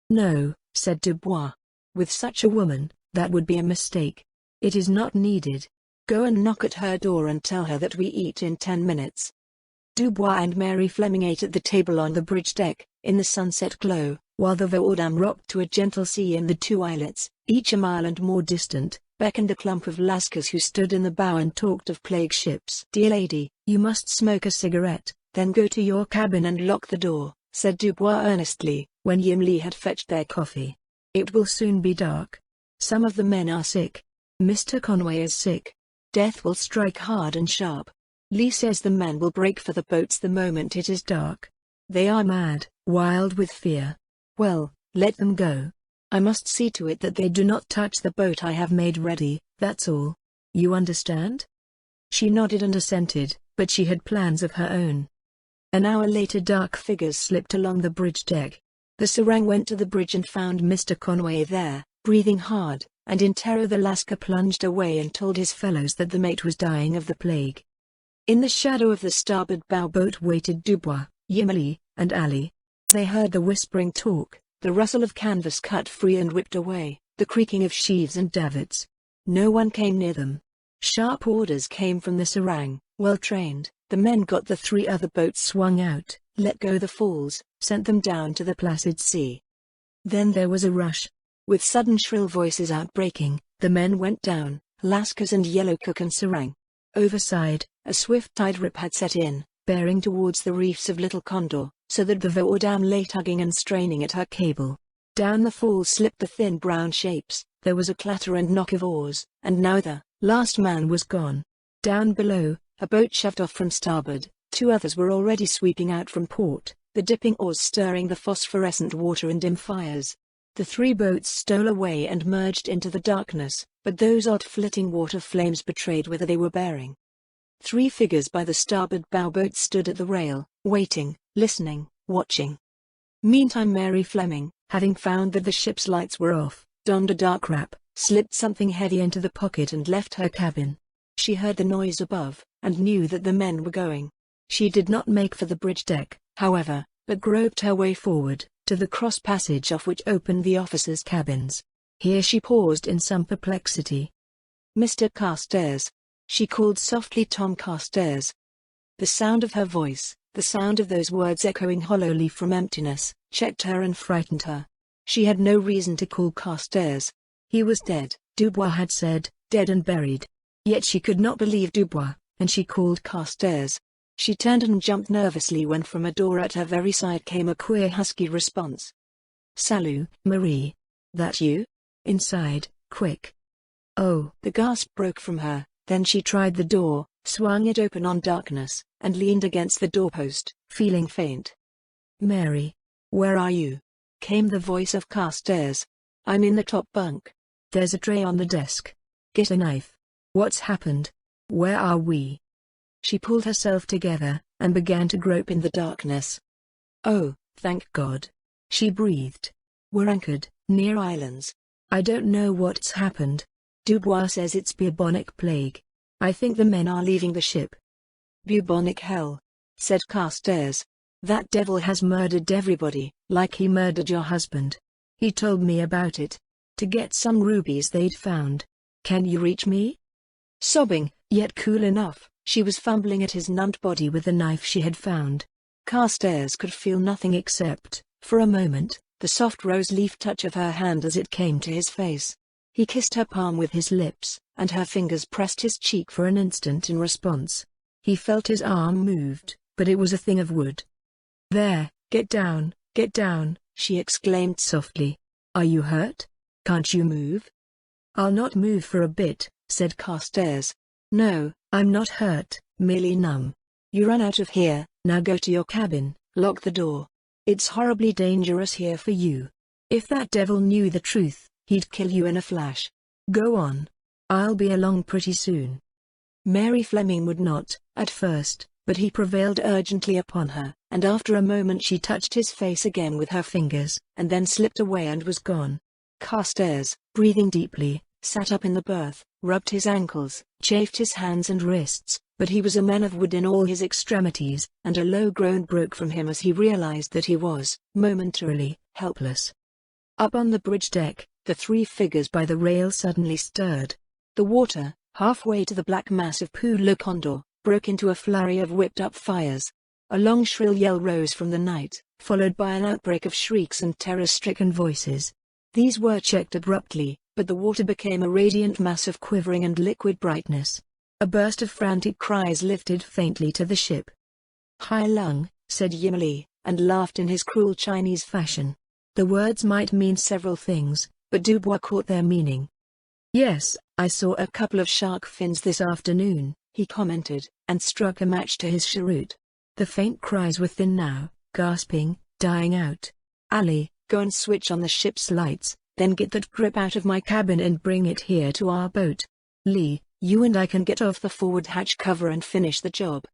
"No," said Dubois. "With such a woman, that would be a mistake. It is not needed. Go and knock at her door and tell her that we eat in 10 minutes." Dubois and Mary Fleming ate at the table on the bridge deck, in the sunset glow, while the Voordam rocked to a gentle sea in the two islets, each a mile and more distant, beckoned a clump of Lascars who stood in the bow and talked of plague ships. "Dear lady, you must smoke a cigarette, then go to your cabin and lock the door," said Dubois earnestly, when Yimli had fetched their coffee. "It will soon be dark. Some of the men are sick. Mr. Conway is sick. Death will strike hard and sharp. Lee says the men will break for the boats the moment it is dark. They are mad, wild with fear. Well, let them go. I must see to it that they do not touch the boat I have made ready, that's all. You understand?" She nodded and assented, but she had plans of her own. An hour later dark figures slipped along the bridge deck. The serang went to the bridge and found Mr. Conway there, breathing hard, and in terror the Lascar plunged away and told his fellows that the mate was dying of the plague. In the shadow of the starboard bow boat waited Dubois, Yimli, and Ali. They heard the whispering talk, the rustle of canvas cut free and whipped away, the creaking of sheaves and davits. No one came near them. Sharp orders came from the serang, well trained. The men got the 3 other boats swung out, let go the falls, sent them down to the placid sea. Then there was a rush. With sudden shrill voices outbreaking, the men went down, Lascars and Yellowcock and serang. Overside, a swift tide rip had set in, bearing towards the reefs of Little Condor, so that the Voordam lay tugging and straining at her cable. Down the falls slipped the thin brown shapes. There was a clatter and knock of oars, and now the last man was gone. Down below, a boat shoved off from starboard. 2 others were already sweeping out from port, the dipping oars stirring the phosphorescent water in dim fires. The 3 boats stole away and merged into the darkness, but those odd flitting water flames betrayed whither they were bearing. 3 figures by the starboard bow boat stood at the rail, waiting, listening, watching. Meantime Mary Fleming, having found that the ship's lights were off, donned a dark wrap, slipped something heavy into the pocket and left her cabin. She heard the noise above, and knew that the men were going. She did not make for the bridge deck, however, but groped her way forward, to the cross passage off which opened the officers' cabins. Here she paused in some perplexity. "Mr. Carstairs," she called softly. "Tom Carstairs." The sound of her voice, the sound of those words echoing hollowly from emptiness, checked her and frightened her. She had no reason to call Carstairs. He was dead, Dubois had said, dead and buried. Yet she could not believe Dubois, and she called Carstairs. She turned and jumped nervously when from a door at her very side came a queer husky response. "Salut, Marie. That you? Inside, quick." "Oh!" The gasp broke from her, then she tried the door, swung it open on darkness, and leaned against the doorpost, feeling faint. "Mary, where are you?" came the voice of Carstairs. "I'm in the top bunk. There's a tray on the desk. Get a knife." What's happened? Where are we? She pulled herself together, and began to grope in the darkness. Oh, thank God. She breathed. We're anchored, near islands. I don't know what's happened. Dubois says it's bubonic plague. I think the men are leaving the ship. Bubonic hell, said Carstairs. That devil has murdered everybody, like he murdered your husband. He told me about it. To get some rubies they'd found. Can you reach me? Sobbing, yet cool enough, she was fumbling at his numbed body with the knife she had found. Carstairs could feel nothing except, for a moment, the soft rose-leaf touch of her hand as it came to his face. He kissed her palm with his lips, and her fingers pressed his cheek for an instant in response. He felt his arm moved, but it was a thing of wood. There, get down, she exclaimed softly. Are you hurt? Can't you move? I'll not move for a bit, said Carstairs. No, I'm not hurt, merely numb. You run out of here, now go to your cabin, lock the door. It's horribly dangerous here for you. If that devil knew the truth, he'd kill you in a flash. Go on. I'll be along pretty soon. Mary Fleming would not, at first, but he prevailed urgently upon her, and after a moment she touched his face again with her fingers, and then slipped away and was gone. Carstairs, breathing deeply, sat up in the berth, rubbed his ankles, chafed his hands and wrists, but he was a man of wood in all his extremities, and a low groan broke from him as he realized that he was, momentarily, helpless. Up on the bridge deck, the three figures by the rail suddenly stirred. The water, halfway to the black mass of Pulo Condor, broke into a flurry of whipped-up fires. A long shrill yell rose from the night, followed by an outbreak of shrieks and terror-stricken voices. These were checked abruptly, but the water became a radiant mass of quivering and liquid brightness. A burst of frantic cries lifted faintly to the ship. Hai Lung, said Yim Li, and laughed in his cruel Chinese fashion. The words might mean several things, but Dubois caught their meaning. Yes, I saw a couple of shark fins this afternoon, he commented, and struck a match to his cheroot. The faint cries were thin now, gasping, dying out. Ali, go and switch on the ship's lights, then get that grip out of my cabin and bring it here to our boat. Lee, you and I can get off the forward hatch cover and finish the job.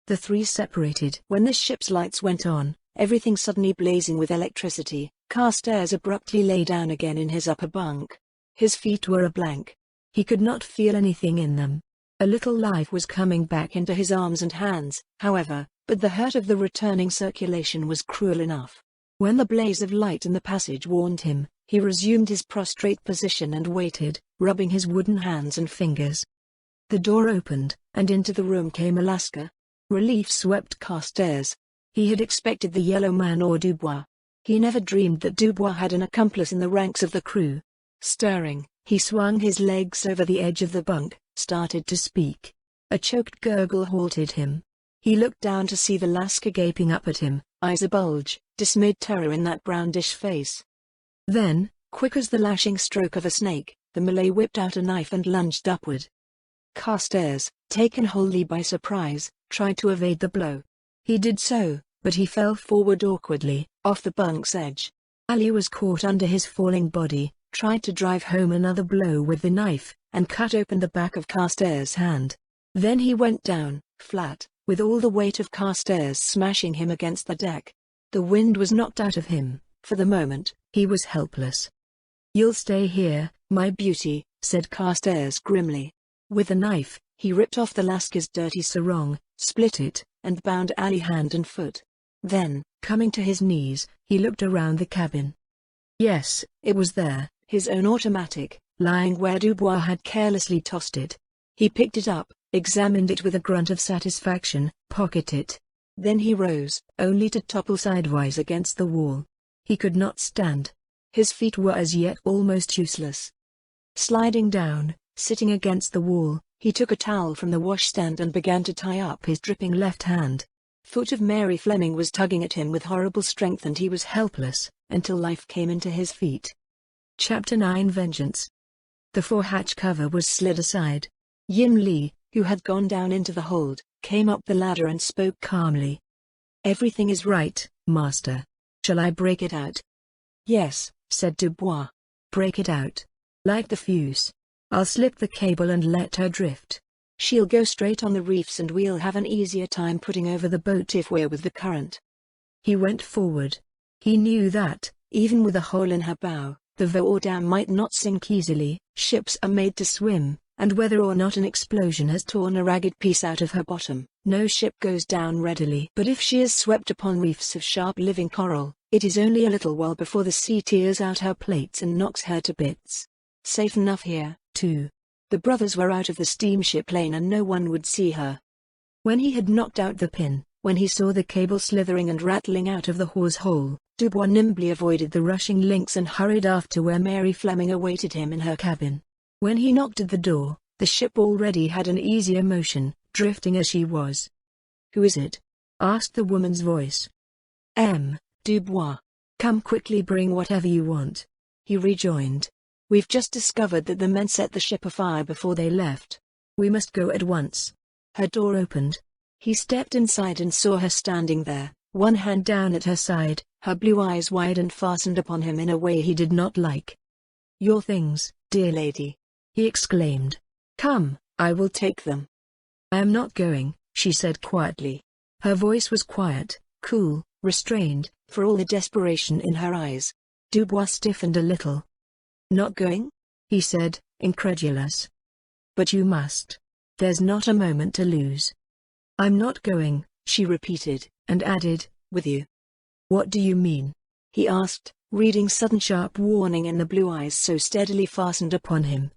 The three separated. When the ship's lights went on, everything suddenly blazing with electricity, Carstairs abruptly lay down again in his upper bunk. His feet were a blank. He could not feel anything in them. A little life was coming back into his arms and hands, however, but the hurt of the returning circulation was cruel enough. When the blaze of light in the passage warned him, he resumed his prostrate position and waited, rubbing his wooden hands and fingers. The door opened, and into the room came Alaska. Relief swept Carstairs. He had expected the Yellow Man or Dubois. He never dreamed that Dubois had an accomplice in the ranks of the crew. Stirring, he swung his legs over the edge of the bunk, started to speak. A choked gurgle halted him. He looked down to see the Lascar gaping up at him, eyes abulge, dismayed terror in that brownish face. Then, quick as the lashing stroke of a snake, the Malay whipped out a knife and lunged upward. Carstairs, taken wholly by surprise, tried to evade the blow. He did so, but he fell forward awkwardly, off the bunk's edge. Ali was caught under his falling body, tried to drive home another blow with the knife, and cut open the back of Carstairs' hand. Then he went down, flat, with all the weight of Carstairs smashing him against the deck. The wind was knocked out of him. For the moment, he was helpless. You'll stay here, my beauty, said Carstairs grimly. With a knife, he ripped off the Lascar's dirty sarong, split it, and bound Ali hand and foot. Then, coming to his knees, he looked around the cabin. Yes, it was there, his own automatic, lying where Dubois had carelessly tossed it. He picked it up, examined it with a grunt of satisfaction, pocketed it. Then he rose, only to topple sidewise against the wall. He could not stand. His feet were as yet almost useless. Sliding down, sitting against the wall, he took a towel from the washstand and began to tie up his dripping left hand. Foot of Mary Fleming was tugging at him with horrible strength and he was helpless, until life came into his feet. Chapter 9 Vengeance. The fore-hatch cover was slid aside. Yim Li, who had gone down into the hold, came up the ladder and spoke calmly. Everything is right, master. Shall I break it out? Yes, said Dubois. Break it out. Light the fuse. I'll slip the cable and let her drift. She'll go straight on the reefs and we'll have an easier time putting over the boat if we're with the current." He went forward. He knew that, even with a hole in her bow, the Voordam might not sink easily. Ships are made to swim, and whether or not an explosion has torn a ragged piece out of her bottom, no ship goes down readily. But if she is swept upon reefs of sharp living coral, it is only a little while before the sea tears out her plates and knocks her to bits. Safe enough here, too. The brothers were out of the steamship lane and no one would see her. When he had knocked out the pin, when he saw the cable slithering and rattling out of the hawse hole, Dubois nimbly avoided the rushing links and hurried aft to where Mary Fleming awaited him in her cabin. When he knocked at the door, the ship already had an easier motion, drifting as she was. "Who is it?" asked the woman's voice. Dubois. "Come quickly, bring whatever you want," he rejoined. "We've just discovered that the men set the ship afire before they left. We must go at once." Her door opened. He stepped inside and saw her standing there, one hand down at her side, her blue eyes wide and fastened upon him in a way he did not like. "Your things, dear lady," he exclaimed. "Come, I will take them." "I am not going," she said quietly. Her voice was quiet, cool, restrained, for all the desperation in her eyes. Dubois stiffened a little. "Not going?" he said, incredulous. "But you must. There's not a moment to lose." "I'm not going," she repeated, and added, "with you." "What do you mean?" he asked, reading sudden sharp warning in the blue eyes so steadily fastened upon him.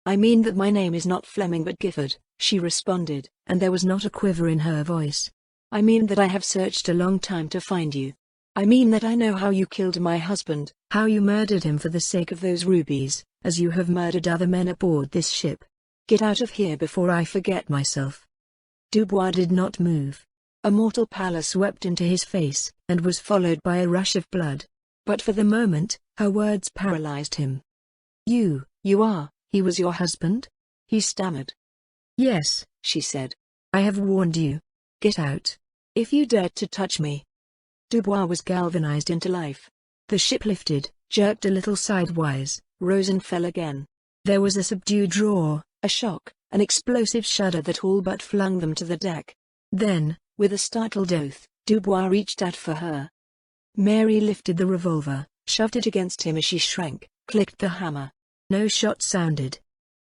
"I mean that my name is not Fleming but Gifford," she responded, and there was not a quiver in her voice. "I mean that I have searched a long time to find you. I mean that I know how you killed my husband, how you murdered him for the sake of those rubies, as you have murdered other men aboard this ship. Get out of here before I forget myself." Dubois did not move. A mortal pallor swept into his face, and was followed by a rush of blood. But for the moment, her words paralyzed him. You are, he was your husband?" he stammered. "Yes," she said. "I have warned you. Get out. If you dare to touch me." Dubois was galvanized into life. The ship lifted, jerked a little sidewise, rose and fell again. There was a subdued roar, a shock, an explosive shudder that all but flung them to the deck. Then, with a startled oath, Dubois reached out for her. Mary lifted the revolver, shoved it against him as she shrank, clicked the hammer. No shot sounded.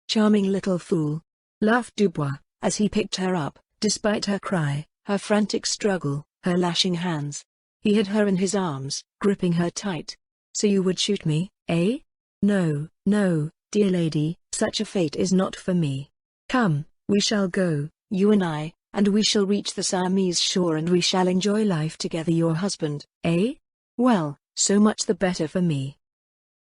"Charming little fool," laughed Dubois, as he picked her up, despite her cry, her frantic struggle, her lashing hands. He had her in his arms, gripping her tight. "So you would shoot me, eh? No, no, dear lady, such a fate is not for me. Come, we shall go, you and we shall reach the Siamese shore and we shall enjoy life together, your husband, eh? Well, so much the better for me."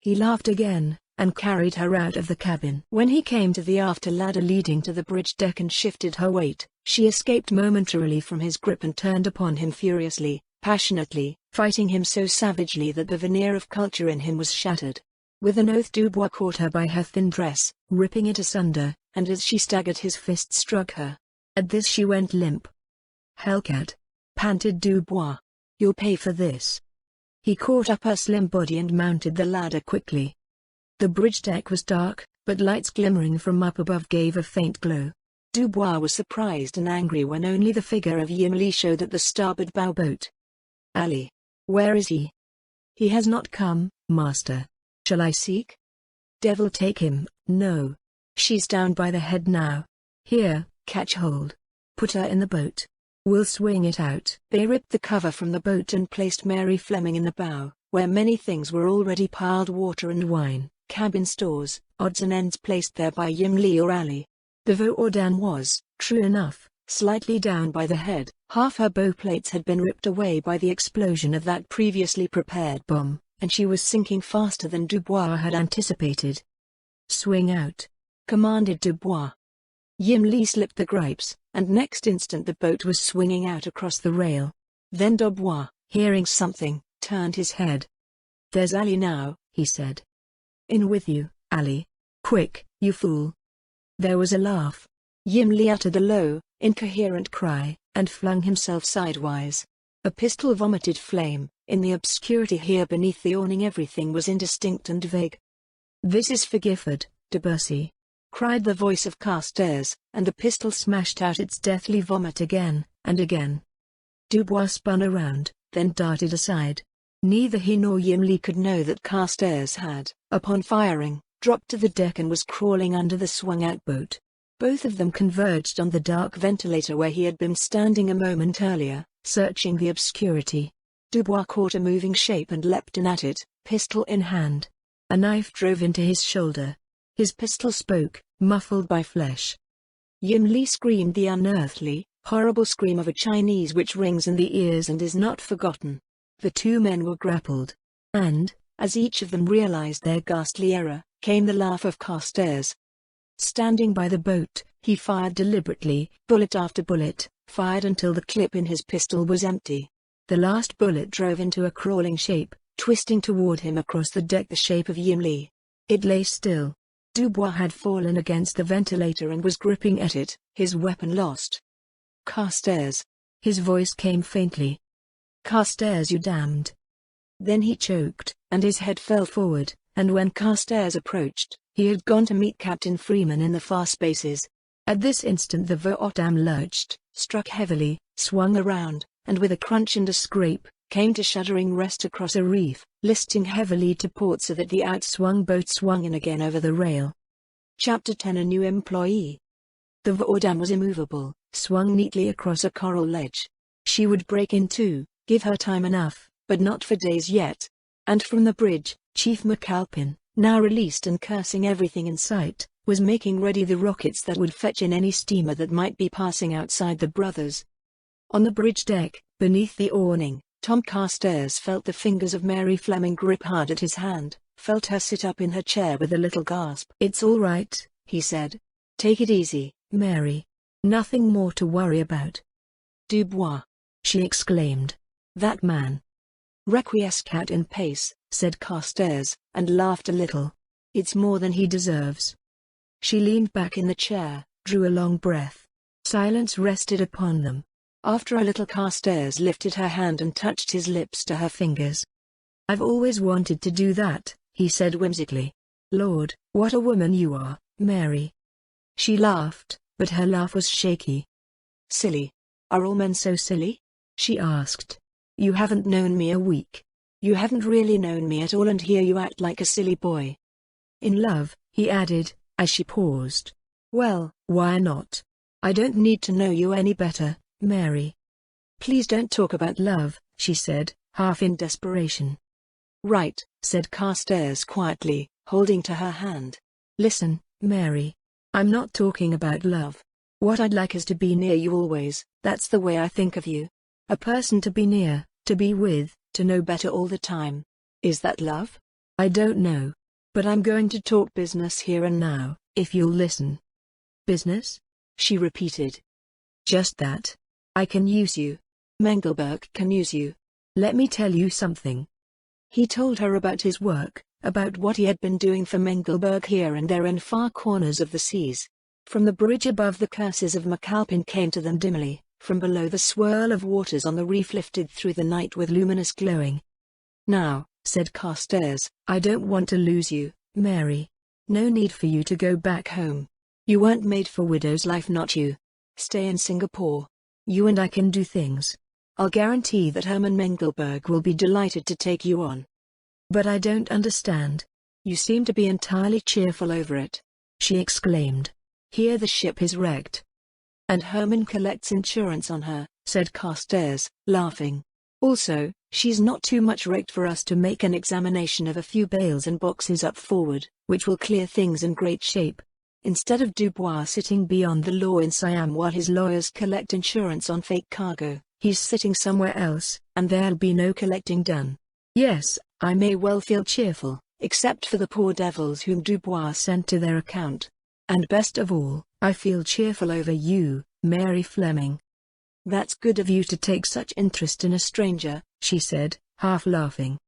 He laughed again, and carried her out of the cabin. When he came to the after ladder leading to the bridge deck and shifted her weight, she escaped momentarily from his grip and turned upon him furiously, passionately, fighting him so savagely that the veneer of culture in him was shattered. With an oath Dubois caught her by her thin dress, ripping it asunder, and as she staggered his fist struck her. At this she went limp. "Hellcat!" panted Dubois. "You'll pay for this." He caught up her slim body and mounted the ladder quickly. The bridge deck was dark, but lights glimmering from up above gave a faint glow. Dubois was surprised and angry when only the figure of Yim Li showed at the starboard bow boat. "Ali. Where is he?" "He has not come, master." "Shall I seek?" "Devil take him, no. She's down by the head now. Here, catch hold. Put her in the boat. We'll swing it out." They ripped the cover from the boat and placed Mary Fleming in the bow, where many things were already piled: water and wine, cabin stores, odds and ends placed there by Yim Li or Ali. The Voordam was, true enough, slightly down by the head. Half her bow plates had been ripped away by the explosion of that previously prepared bomb, and she was sinking faster than Dubois had anticipated. "Swing out," commanded Dubois. Yim Li slipped the gripes, and next instant the boat was swinging out across the rail. Then Dubois, hearing something, turned his head. "There's Ali now," he said. "In with you, Ali. Quick, you fool." There was a laugh. Yim Li uttered a low, incoherent cry, and flung himself sidewise. A pistol vomited flame. In the obscurity here beneath the awning everything was indistinct and vague. "This is for Gifford, de Bercy," cried the voice of Carstairs, and the pistol smashed out its deathly vomit again, and again. Dubois spun around, then darted aside. Neither he nor Yimli could know that Carstairs had, upon firing, dropped to the deck and was crawling under the swung-out boat. Both of them converged on the dark ventilator where he had been standing a moment earlier, searching the obscurity. Dubois caught a moving shape and leapt in at it, pistol in hand. A knife drove into his shoulder. His pistol spoke, muffled by flesh. Yimli screamed the unearthly, horrible scream of a Chinese which rings in the ears and is not forgotten. The two men were grappled. And, as each of them realized their ghastly error, came the laugh of Carstairs. Standing by the boat, he fired deliberately, bullet after bullet, fired until the clip in his pistol was empty. The last bullet drove into a crawling shape, twisting toward him across the deck the shape of Yimli. It lay still. Dubois had fallen against the ventilator and was gripping at it, his weapon lost. Carstairs. His voice came faintly. Carstairs, you damned. Then he choked, and his head fell forward, and when Carstairs approached, he had gone to meet Captain Freeman in the far spaces. At this instant the Voordam lurched, struck heavily, swung around, and with a crunch and a scrape, came to shuddering rest across a reef, listing heavily to port so that the outswung boat swung in again over the rail. Chapter 10. A new employee. The Voordam was immovable, swung neatly across a coral ledge. She would break in two, give her time enough, but not for days yet. And from the bridge, Chief McAlpin, now released and cursing everything in sight, was making ready the rockets that would fetch in any steamer that might be passing outside the Brothers. On the bridge deck, beneath the awning, Tom Carstairs felt the fingers of Mary Fleming grip hard at his hand, felt her sit up in her chair with a little gasp. "It's all right," he said. "Take it easy, Mary. Nothing more to worry about." "Dubois!" she exclaimed. "That man." "Requiescat in pace," said Carstairs, and laughed a little. "It's more than he deserves." She leaned back in the chair, drew a long breath. Silence rested upon them. After a little Carstairs lifted her hand and touched his lips to her fingers. "I've always wanted to do that," he said whimsically. "Lord, what a woman you are, Mary." She laughed, but her laugh was shaky. "Silly. Are all men so silly?" she asked. "You haven't known me a week. You haven't really known me at all, and here you act like a silly boy." "In love," he added, as she paused. "Well, why not? I don't need to know you any better, Mary." "Please don't talk about love," she said, half in desperation. "Right," said Carstairs quietly, holding to her hand. "Listen, Mary. I'm not talking about love. What I'd like is to be near you always. That's the way I think of you. A person to be near, to be with, to know better all the time. Is that love? I don't know. But I'm going to talk business here and now, if you'll listen." "Business?" she repeated. "Just that. I can use you. Mengelberg can use you. Let me tell you something." He told her about his work, about what he had been doing for Mengelberg here and there in far corners of the seas. From the bridge above the curses of McAlpin came to them dimly, from below the swirl of waters on the reef lifted through the night with luminous glowing. "Now," said Carstairs, "I don't want to lose you, Mary. No need for you to go back home. You weren't made for widow's life, not you. Stay in Singapore. You and I can do things. I'll guarantee that Herman Mengelberg will be delighted to take you on." "But I don't understand. You seem to be entirely cheerful over it," she exclaimed. "Here the ship is wrecked." "And Herman collects insurance on her," said Carstairs, laughing. "Also, she's not too much wrecked for us to make an examination of a few bales and boxes up forward, which will clear things in great shape. Instead of Dubois sitting beyond the law in Siam while his lawyers collect insurance on fake cargo, he's sitting somewhere else, and there'll be no collecting done. Yes, I may well feel cheerful, except for the poor devils whom Dubois sent to their account. And best of all, I feel cheerful over you, Mary Fleming." "That's good of you to take such interest in a stranger," she said, half laughing.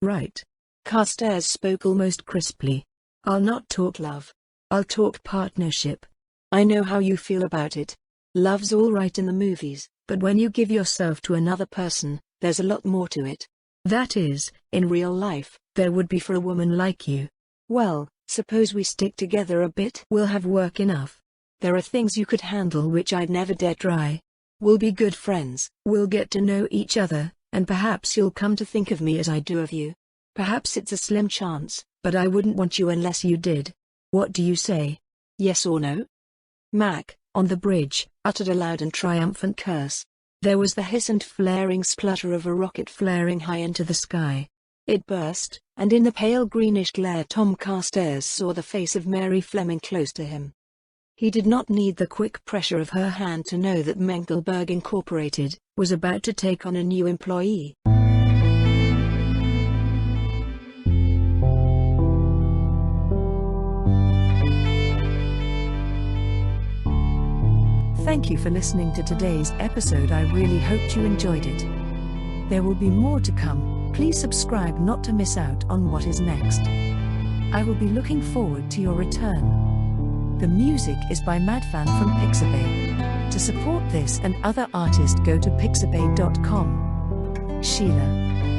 "Right." Carstairs spoke almost crisply. "I'll not talk love. I'll talk partnership. I know how you feel about it. Love's all right in the movies, but when you give yourself to another person, there's a lot more to it. That is, in real life, there would be for a woman like you. Well, Suppose we stick together a bit? We'll have work enough. There are things you could handle which I'd never dare try. We'll be good friends. We'll get to know each other, and perhaps you'll come to think of me as I do of you. Perhaps it's a slim chance, but I wouldn't want you unless you did. What do you say? Yes or no? Mac, on the bridge, uttered a loud and triumphant curse. There was the hiss and flaring splutter of a rocket flaring high into the sky. It burst, and in the pale greenish glare Tom Carstairs saw the face of Mary Fleming close to him. He did not need the quick pressure of her hand to know that Mengelberg Incorporated was about to take on a new employee. Thank you for listening to today's episode. I really hoped you enjoyed it. There will be more to come. Please subscribe not to miss out on what is next. I will be looking forward to your return. The music is by Madfan from Pixabay. To support this and other artists, go to pixabay.com. Sheila.